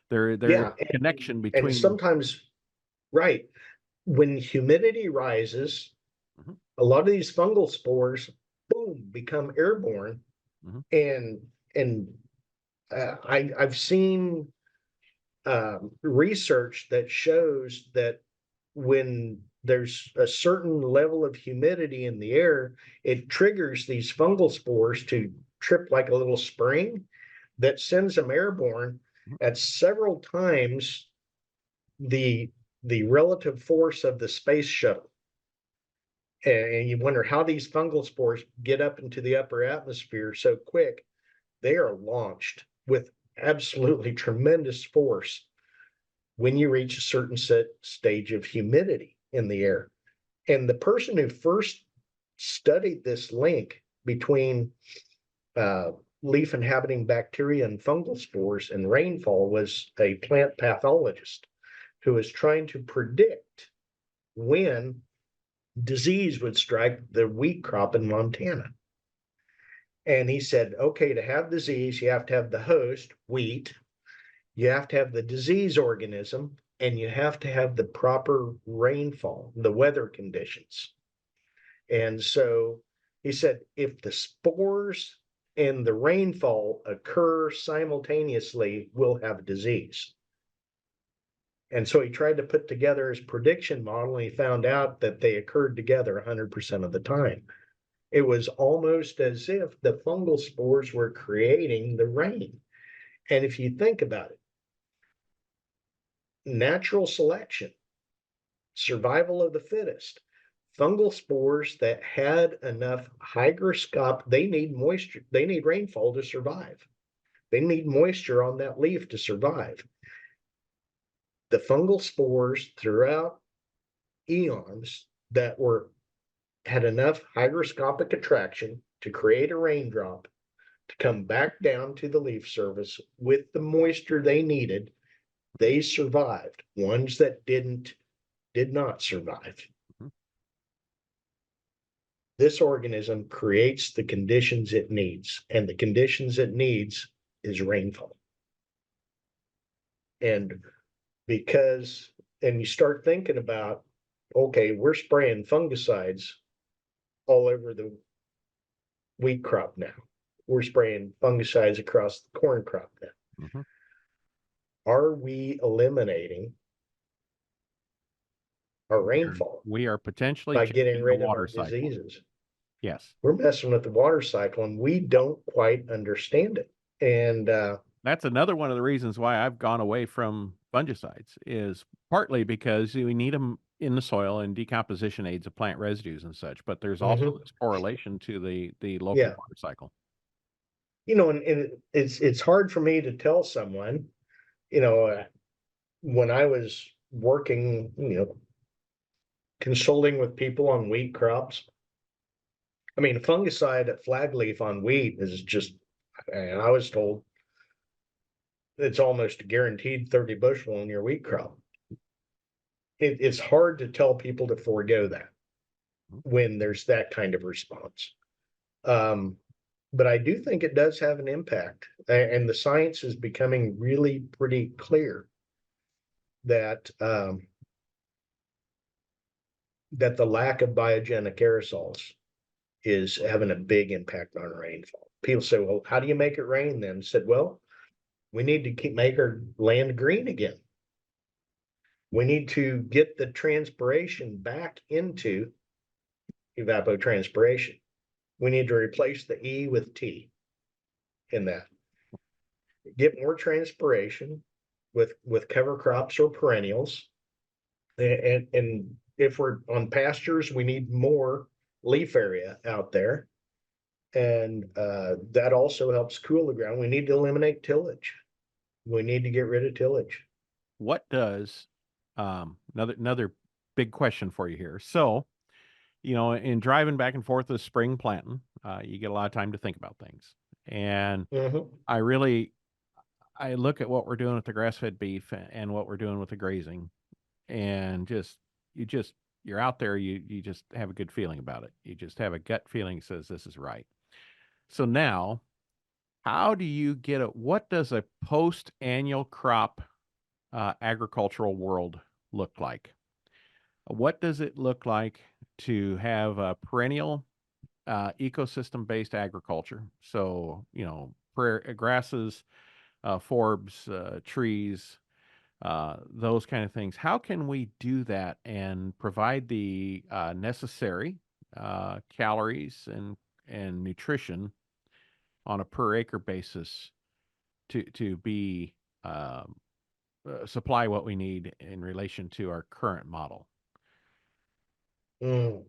There is Yeah. a connection And between. sometimes, right, when humidity rises, Mhm. a lot of these fungal spores, boom, become airborne. Mhm. And I've seen research that shows that when there's a certain level of humidity in the air, it triggers these fungal spores to trip like a little spring that sends them airborne Mhm. at several times the relative force of the space shuttle. And you wonder how these fungal spores get up into the upper atmosphere so quick. They are launched with absolutely tremendous force when you reach a certain stage of humidity in the air. And the person who first studied this link between uh, leaf inhabiting bacteria and fungal spores and rainfall was a plant pathologist who was trying to predict when disease would strike the wheat crop in Montana. And he said, okay, to have disease, you have to have the host, wheat, you have to have the disease organism, and you have to have the proper rainfall, the weather conditions. And so he said, if the spores and the rainfall occur simultaneously, we'll have disease. And so he tried to put together his prediction model, and he found out that they occurred together 100% of the time. It was almost as if the fungal spores were creating the rain. And if you think about it, natural selection, survival of the fittest, fungal spores that had enough hygroscopic, they need moisture, they need rainfall to survive. They need moisture on that leaf to survive. The fungal spores throughout eons that had enough hygroscopic attraction to create a raindrop to come back down to the leaf surface with the moisture they needed, they survived. Ones that did not survive. Mhm. This organism creates the conditions it needs, and the conditions it needs is rainfall. And and you start thinking about, okay, we're spraying fungicides all over the wheat crop now. We're spraying fungicides across the corn crop now. Mhm. Are we eliminating our rainfall We are potentially by getting changing the rid of our water cycle. diseases? Yes. We're messing with the water cycle and we don't quite understand it. And That's another one of the reasons why I've gone away from fungicides, is partly because we need them in the soil and decomposition aids of plant residues and such, but there's also mhm, this correlation to the local yeah, water cycle. and it's hard for me to tell someone, when I was working, consulting with people on wheat crops. I mean, fungicide at flag leaf on wheat is just, and I was told it's almost a guaranteed 30 bushel in your wheat crop. It's hard to tell people to forego that Mhm. when there's that kind of response. Um, but I do think it does have an impact, and the science is becoming really pretty clear that that the lack of biogenic aerosols is having a big impact on rainfall. People say, well, how do you make it rain then? I said, well, we need to make our land green again. We need to get the transpiration back into evapotranspiration. We need to replace the E with T in that. Get more transpiration with cover crops or perennials. And if we're on pastures, we need more leaf area out there. And that also helps cool the ground. We need to eliminate tillage. We need to get rid of tillage. What does another big question for you here. So, in driving back and forth this spring planting, you get a lot of time to think about things. And Mhm. I look at what we're doing with the grass-fed beef and what we're doing with the grazing, and you're out there, you just have a good feeling about it. You just have a gut feeling that says this is right. So now, how do you what does a post-annual crop agricultural world look like? What does it look like to have a perennial ecosystem-based agriculture? So, grasses, forbs, trees, those kind of things. How can we do that and provide the necessary calories and nutrition on a per acre basis to be supply what we need in relation to our current model? Mm.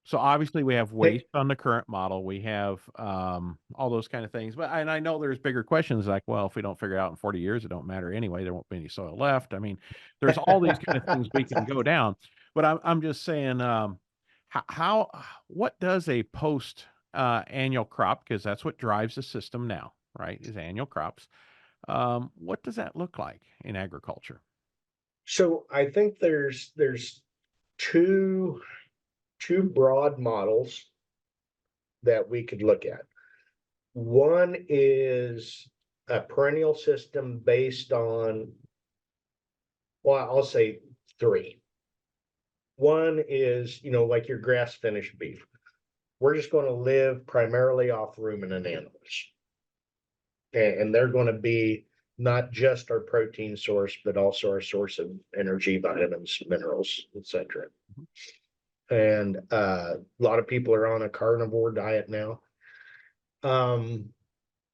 So obviously we have Hey, waste on the current model. We have all those kind of things. But and I know there's bigger questions like, well, if we don't figure it out in 40 years, it don't matter anyway. There won't be any soil left. I mean, there's all these kind of things we can go down. But I'm just saying, what does a post annual crop, because that's what drives the system now, right? Is annual crops. What does that look like in agriculture? so I think there's two broad models that we could look at. One is a perennial system based on, well, I'll say three. One is, like your grass finished beef. We're just going to live primarily off ruminant animals. And they're going to be not just our protein source, but also our source of energy, vitamins, minerals, etc. Mhm. And a lot of people are on a carnivore diet now. Um,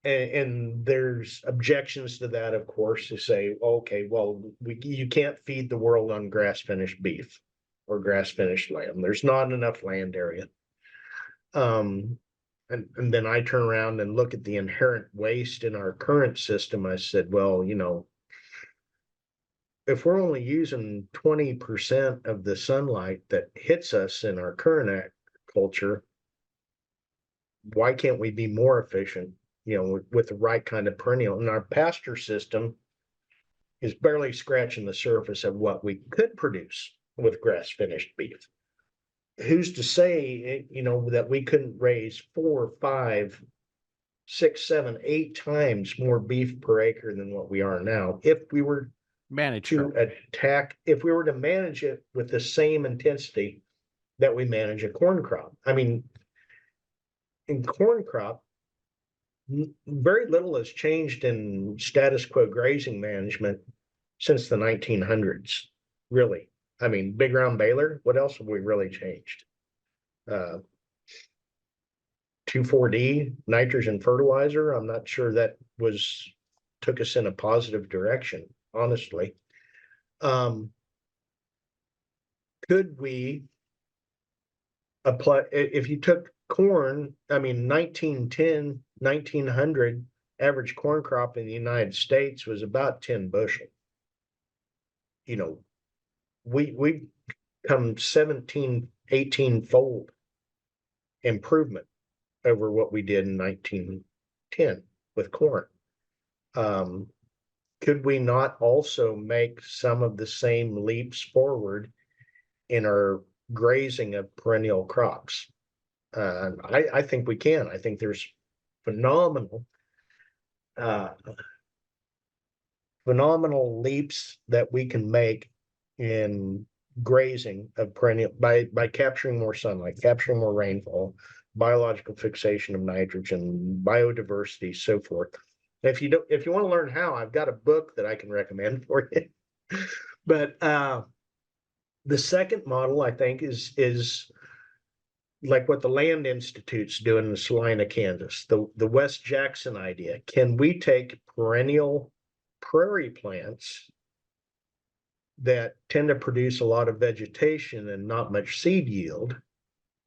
and there's objections to that, of course, to say, okay, well, you can't feed the world on grass finished beef. or grass finished land. There's not enough land area. And then I turn around and look at the inherent waste in our current system. I said, well, if we're only using 20% of the sunlight that hits us in our current agriculture, why can't we be more efficient, with the right kind of perennial? And our pasture system is barely scratching the surface of what we could produce with grass finished beef. Who's to say, that we couldn't raise 4, 5, 6, 7, 8 times more beef per acre than what we are now if we were if we were to manage it with the same intensity that we manage a corn crop. I mean, in corn crop, very little has changed in status quo grazing management since the 1900s, really. I mean, big round baler, what else have we really changed? 2,4-D, nitrogen fertilizer, I'm not sure that took us in a positive direction, honestly. Could we apply, if you took corn, I mean, 1910, 1900, average corn crop in the United States was about 10 bushel. We come 17, 18-fold improvement over what we did in 1910 with corn. Could we not also make some of the same leaps forward in our grazing of perennial crops? I think we can. I think there's phenomenal leaps that we can make in grazing of perennial by capturing more sunlight, capturing more rainfall, biological fixation of nitrogen, biodiversity, so forth. If you want to learn how, I've got a book that I can recommend for you. But the second model, I think, is like what the Land Institute's doing in Salina, Kansas, the West Jackson idea. Can we take perennial prairie plants that tend to produce a lot of vegetation and not much seed yield,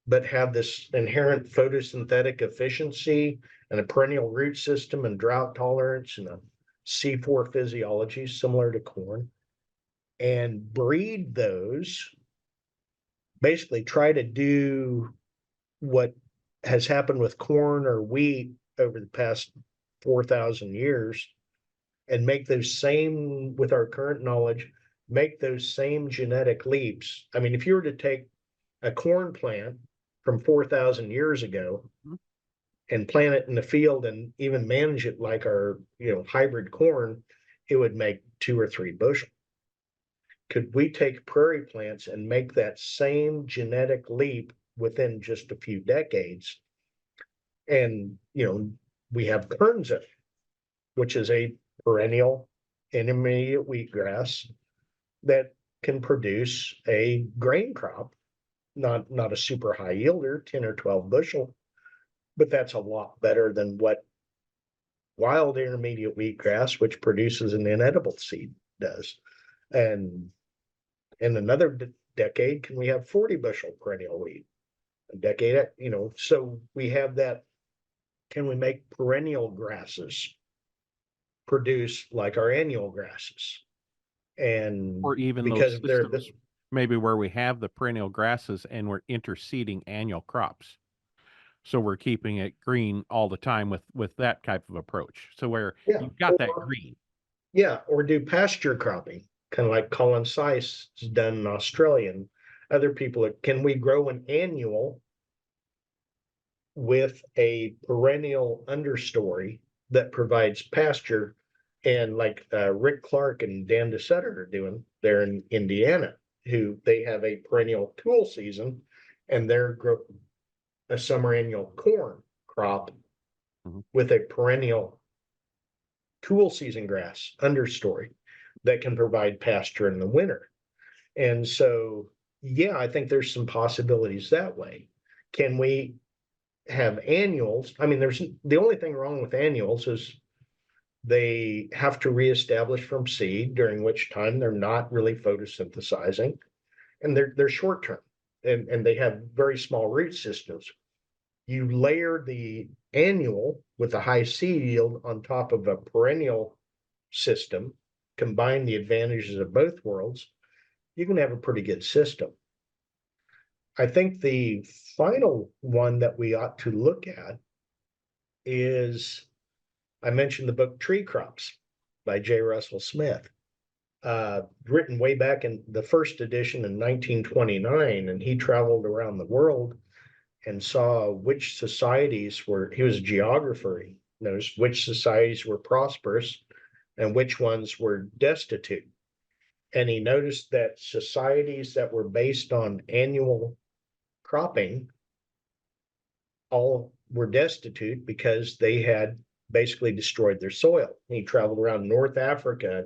but have this inherent photosynthetic efficiency and a perennial root system and drought tolerance and a C4 physiology similar to corn, and breed those, basically try to do what has happened with corn or wheat over the past 4,000 years, and make those same, with our current knowledge, make those same genetic leaps. I mean, if you were to take a corn plant from 4,000 years ago and plant it in the field and even manage it like our, hybrid corn, it would make 2 or 3 bushel. Could we take prairie plants and make that same genetic leap within just a few decades? And, we have Kernza, which is a perennial intermediate wheatgrass that can produce a grain crop, not a super high yielder, 10 or 12 bushel, but that's a lot better than what wild intermediate wheatgrass, which produces an inedible seed, does. And in another decade, can we have 40 bushel perennial wheat? A decade, so we have that. Can we make perennial grasses produce like our annual grasses? And Or even because those systems, maybe where we have the perennial grasses and we're interseeding annual crops. So we're keeping it green all the time with that type of approach. So where you've got that green. Yeah, or do pasture cropping, kind of like Colin Seiss has done in Australia. And other people, can we grow an annual with a perennial understory that provides pasture? And like Rick Clark and Dan DeSutter are doing there in Indiana, who they have a perennial cool season, and they're a summer annual corn crop with a perennial cool season grass understory that can provide pasture in the winter. And so, I think there's some possibilities that way. Can we have annuals? I mean, the only thing wrong with annuals is they have to reestablish from seed, during which time they're not really photosynthesizing. and they're short term, and they have very small root systems. You layer the annual with a high seed yield on top of a perennial system, combine the advantages of both worlds, you can have a pretty good system. I think the final one that we ought to look at is, I mentioned the book Tree Crops by J. Russell Smith, written way back in the first edition in 1929, and he traveled around the world and saw which societies were, he was a geographer, he noticed which societies were prosperous and which ones were destitute. And he noticed that societies that were based on annual cropping all were destitute because they had basically destroyed their soil. He traveled around North Africa,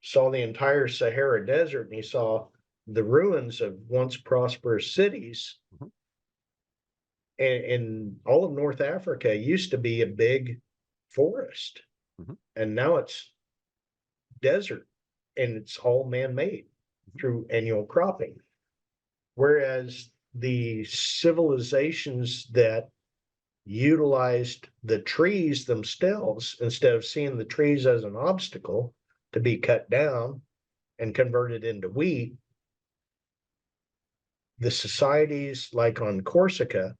saw the entire Sahara Desert, and he saw the ruins of once prosperous cities. Mhm. And all of North Africa used to be a big forest, Mhm. and now it's desert, and it's all man-made Mhm. through annual cropping. Whereas the civilizations that utilized the trees themselves, instead of seeing the trees as an obstacle to be cut down and converted into wheat, the societies like on Corsica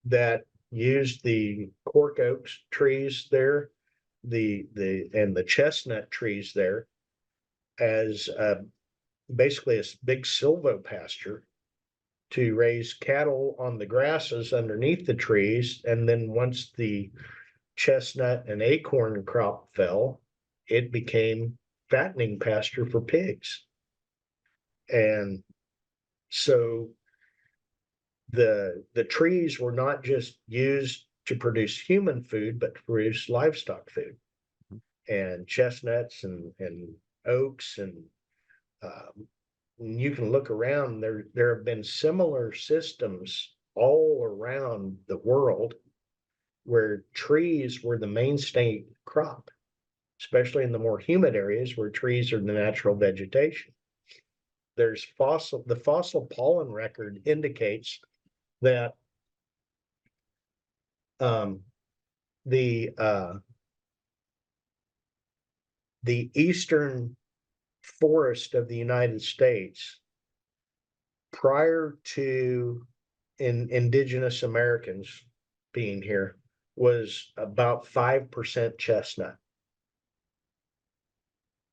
that used the cork oak trees there, and the chestnut trees there as basically a big silvopasture to raise cattle on the grasses underneath the trees. And then once the chestnut and acorn crop fell, it became fattening pasture for pigs. And so the trees were not just used to produce human food, but to produce livestock food. Mhm. And chestnuts and oaks, and you can look around, there have been similar systems all around the world where trees were the mainstay crop, especially in the more humid areas where trees are the natural vegetation. The fossil pollen record indicates that the eastern forest of the United States prior to indigenous Americans being here was about 5% chestnut.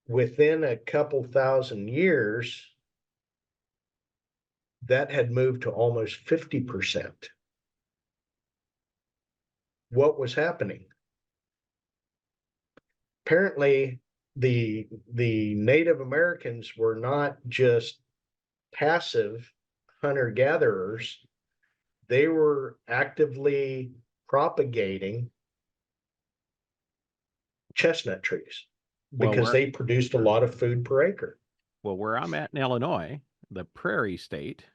Within a couple thousand years, that had moved to almost 50%. What was happening? Apparently, the Native Americans were not just passive hunter-gatherers, they were actively propagating chestnut trees Well, because they produced a lot of food per acre. where I'm at in Illinois, the prairie state,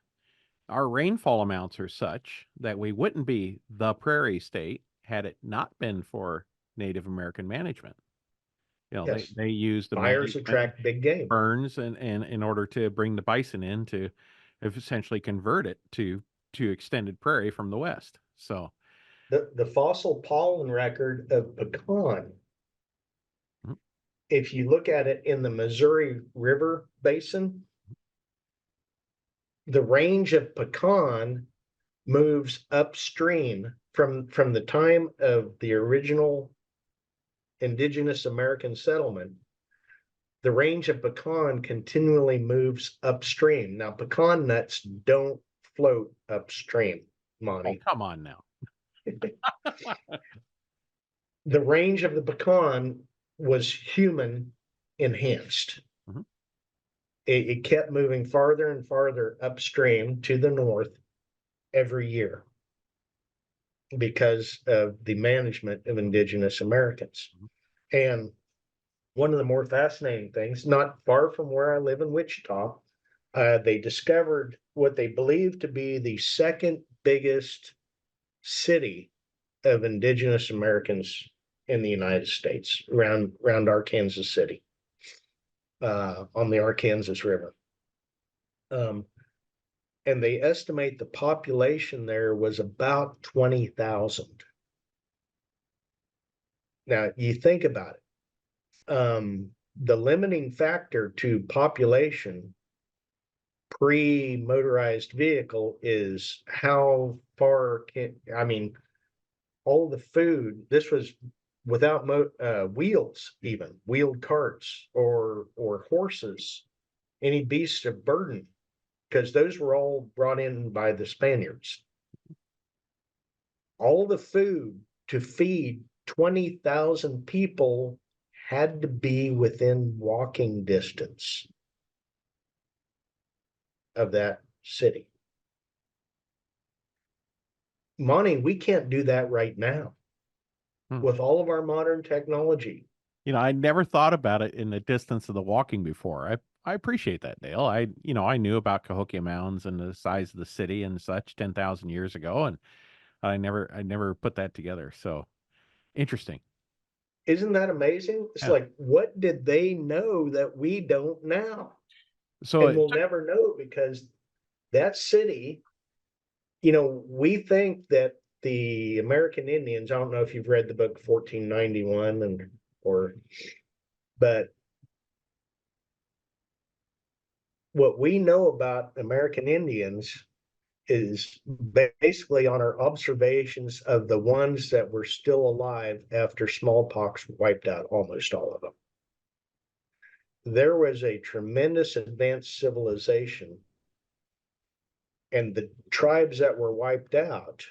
our rainfall amounts are such that we wouldn't be the prairie state had it not been for Native American management. You know, Yes, they use the fires management attract big game. burns and in order to bring the bison in to essentially convert it to extended prairie from the west. So, The fossil pollen record of pecan, mhm. if you look at it in the Missouri River Basin, the range of pecan moves upstream from the time of the original indigenous American settlement. The range of pecan continually moves upstream. Now, pecan nuts don't float upstream, Oh, Monty. come on now. The range of the pecan was human enhanced. Mhm. It kept moving farther and farther upstream to the north every year because of the management of indigenous Americans. Mhm. And one of the more fascinating things, not far from where I live in Wichita, they discovered what they believed to be the second biggest city of indigenous Americans in the United States, around Arkansas City, on the Arkansas River. And they estimate the population there was about 20,000. Now, you think about it. The limiting factor to population pre-motorized vehicle is how far all the food, this was without wheels, even wheeled carts or horses, any beasts of burden, because those were all brought in by the Spaniards. All the food to feed 20,000 people had to be within walking distance of that city. Monty, we can't do that right now with all of our modern technology. I never thought about it in the distance of the walking before. I appreciate that, Dale. I knew about Cahokia Mounds and the size of the city and such 10,000 years ago, and I never put that together. So interesting. Isn't that amazing? It's like, what did they know that we don't now? So and we'll never know, because that city, we think that the American Indians, I don't know if you've read the book 1491 but what we know about American Indians is basically on our observations of the ones that were still alive after smallpox wiped out almost all of them. There was a tremendous advanced civilization, and the tribes that were wiped out,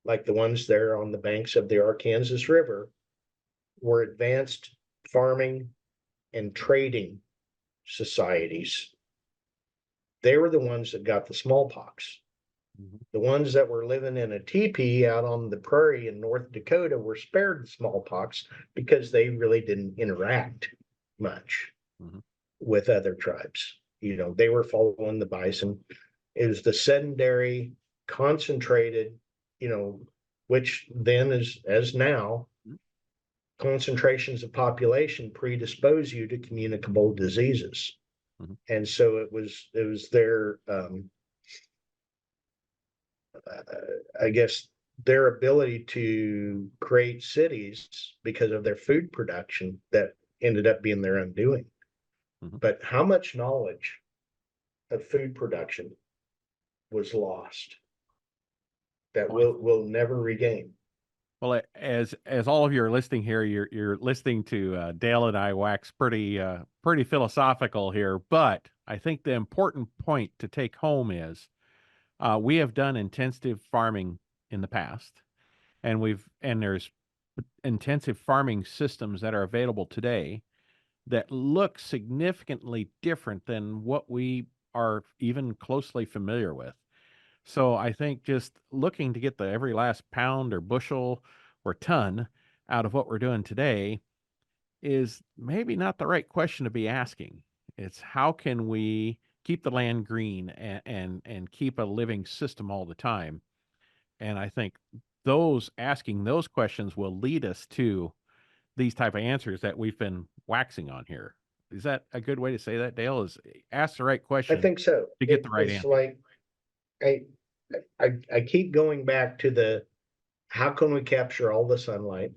like the ones there on the banks of the Arkansas River, were advanced farming and trading societies. They were the ones that got the smallpox. The ones that were living in a teepee out on the prairie in North Dakota were spared the smallpox because they really didn't interact much with other tribes. They were following the bison. It was the sedentary, concentrated, which then is, as now, concentrations of population predispose you to communicable diseases. And so it was their, I guess, their ability to create cities because of their food production that ended up being their undoing. But how much knowledge of food production was lost that we'll never regain? Well, as all of you are listening here, you're listening to Dale and I wax pretty philosophical here, but I think the important point to take home is we have done intensive farming in the past, and there's intensive farming systems that are available today that look significantly different than what we are even closely familiar with. So I think just looking to get the every last pound or bushel or ton out of what we're doing today is maybe not the right question to be asking. It's how can we keep the land green and keep a living system all the time? And I think asking those questions will lead us to these type of answers that we've been waxing on here. Is that a good way to say that, Dale? Is ask the right question. I think so. To get the right answer. Like I keep going back to how can we capture all the sunlight?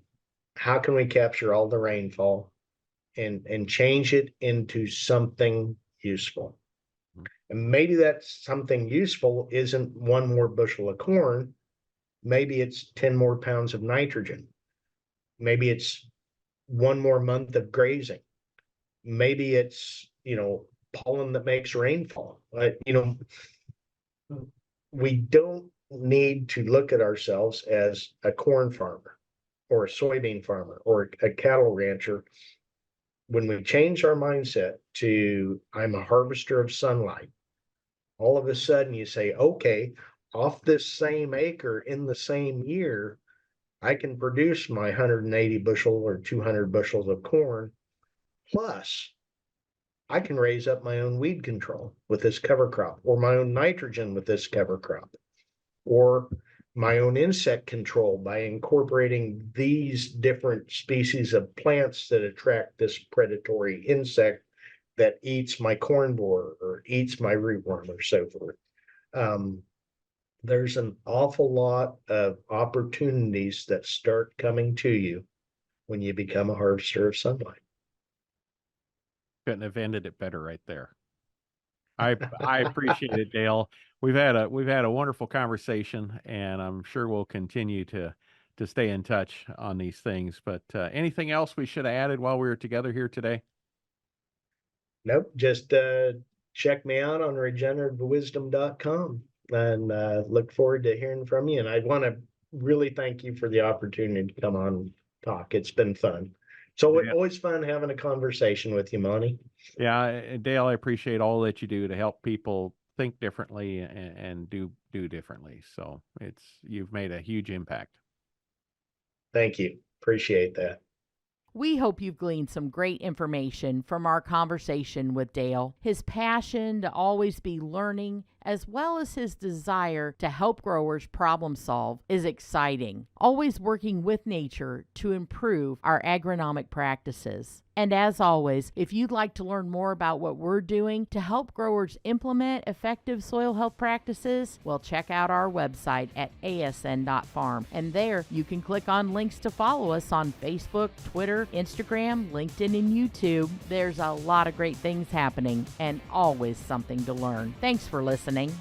How can we capture all the rainfall and change it into something useful? And maybe that something useful isn't one more bushel of corn. Maybe it's 10 more pounds of nitrogen. Maybe it's one more month of grazing. Maybe it's, pollen that makes rainfall. We don't need to look at ourselves as a corn farmer or a soybean farmer or a cattle rancher. When we change our mindset to I'm a harvester of sunlight, all of a sudden you say, okay, off this same acre in the same year, I can produce my 180 bushel or 200 bushels of corn. Plus, I can raise up my own weed control with this cover crop, or my own nitrogen with this cover crop, or my own insect control by incorporating these different species of plants that attract this predatory insect that eats my corn borer or eats my rootworm or so forth. There's an awful lot of opportunities that start coming to you when you become a harvester of sunlight. Couldn't have ended it better right there. I appreciate it, Dale. We've had a wonderful conversation, and I'm sure we'll continue to stay in touch on these things. But anything else we should have added while we were together here today? Nope, just check me out on regenerativewisdom.com, and look forward to hearing from you. And I want to really thank you for the opportunity to come on and talk. It's been fun. So it's Yeah. always fun having a conversation with you, Monty. Yeah, Dale, I appreciate all that you do to help people think differently and do differently. So you've made a huge impact. Thank you. Appreciate that. We hope you've gleaned some great information from our conversation with Dale. His passion to always be learning, as well as his desire to help growers problem solve, is exciting, always working with nature to improve our agronomic practices. And as always, if you'd like to learn more about what we're doing to help growers implement effective soil health practices, well, check out our website at asn.farm. And there you can click on links to follow us on Facebook, Twitter, Instagram, LinkedIn, and YouTube. There's a lot of great things happening and always something to learn. Thanks for listening.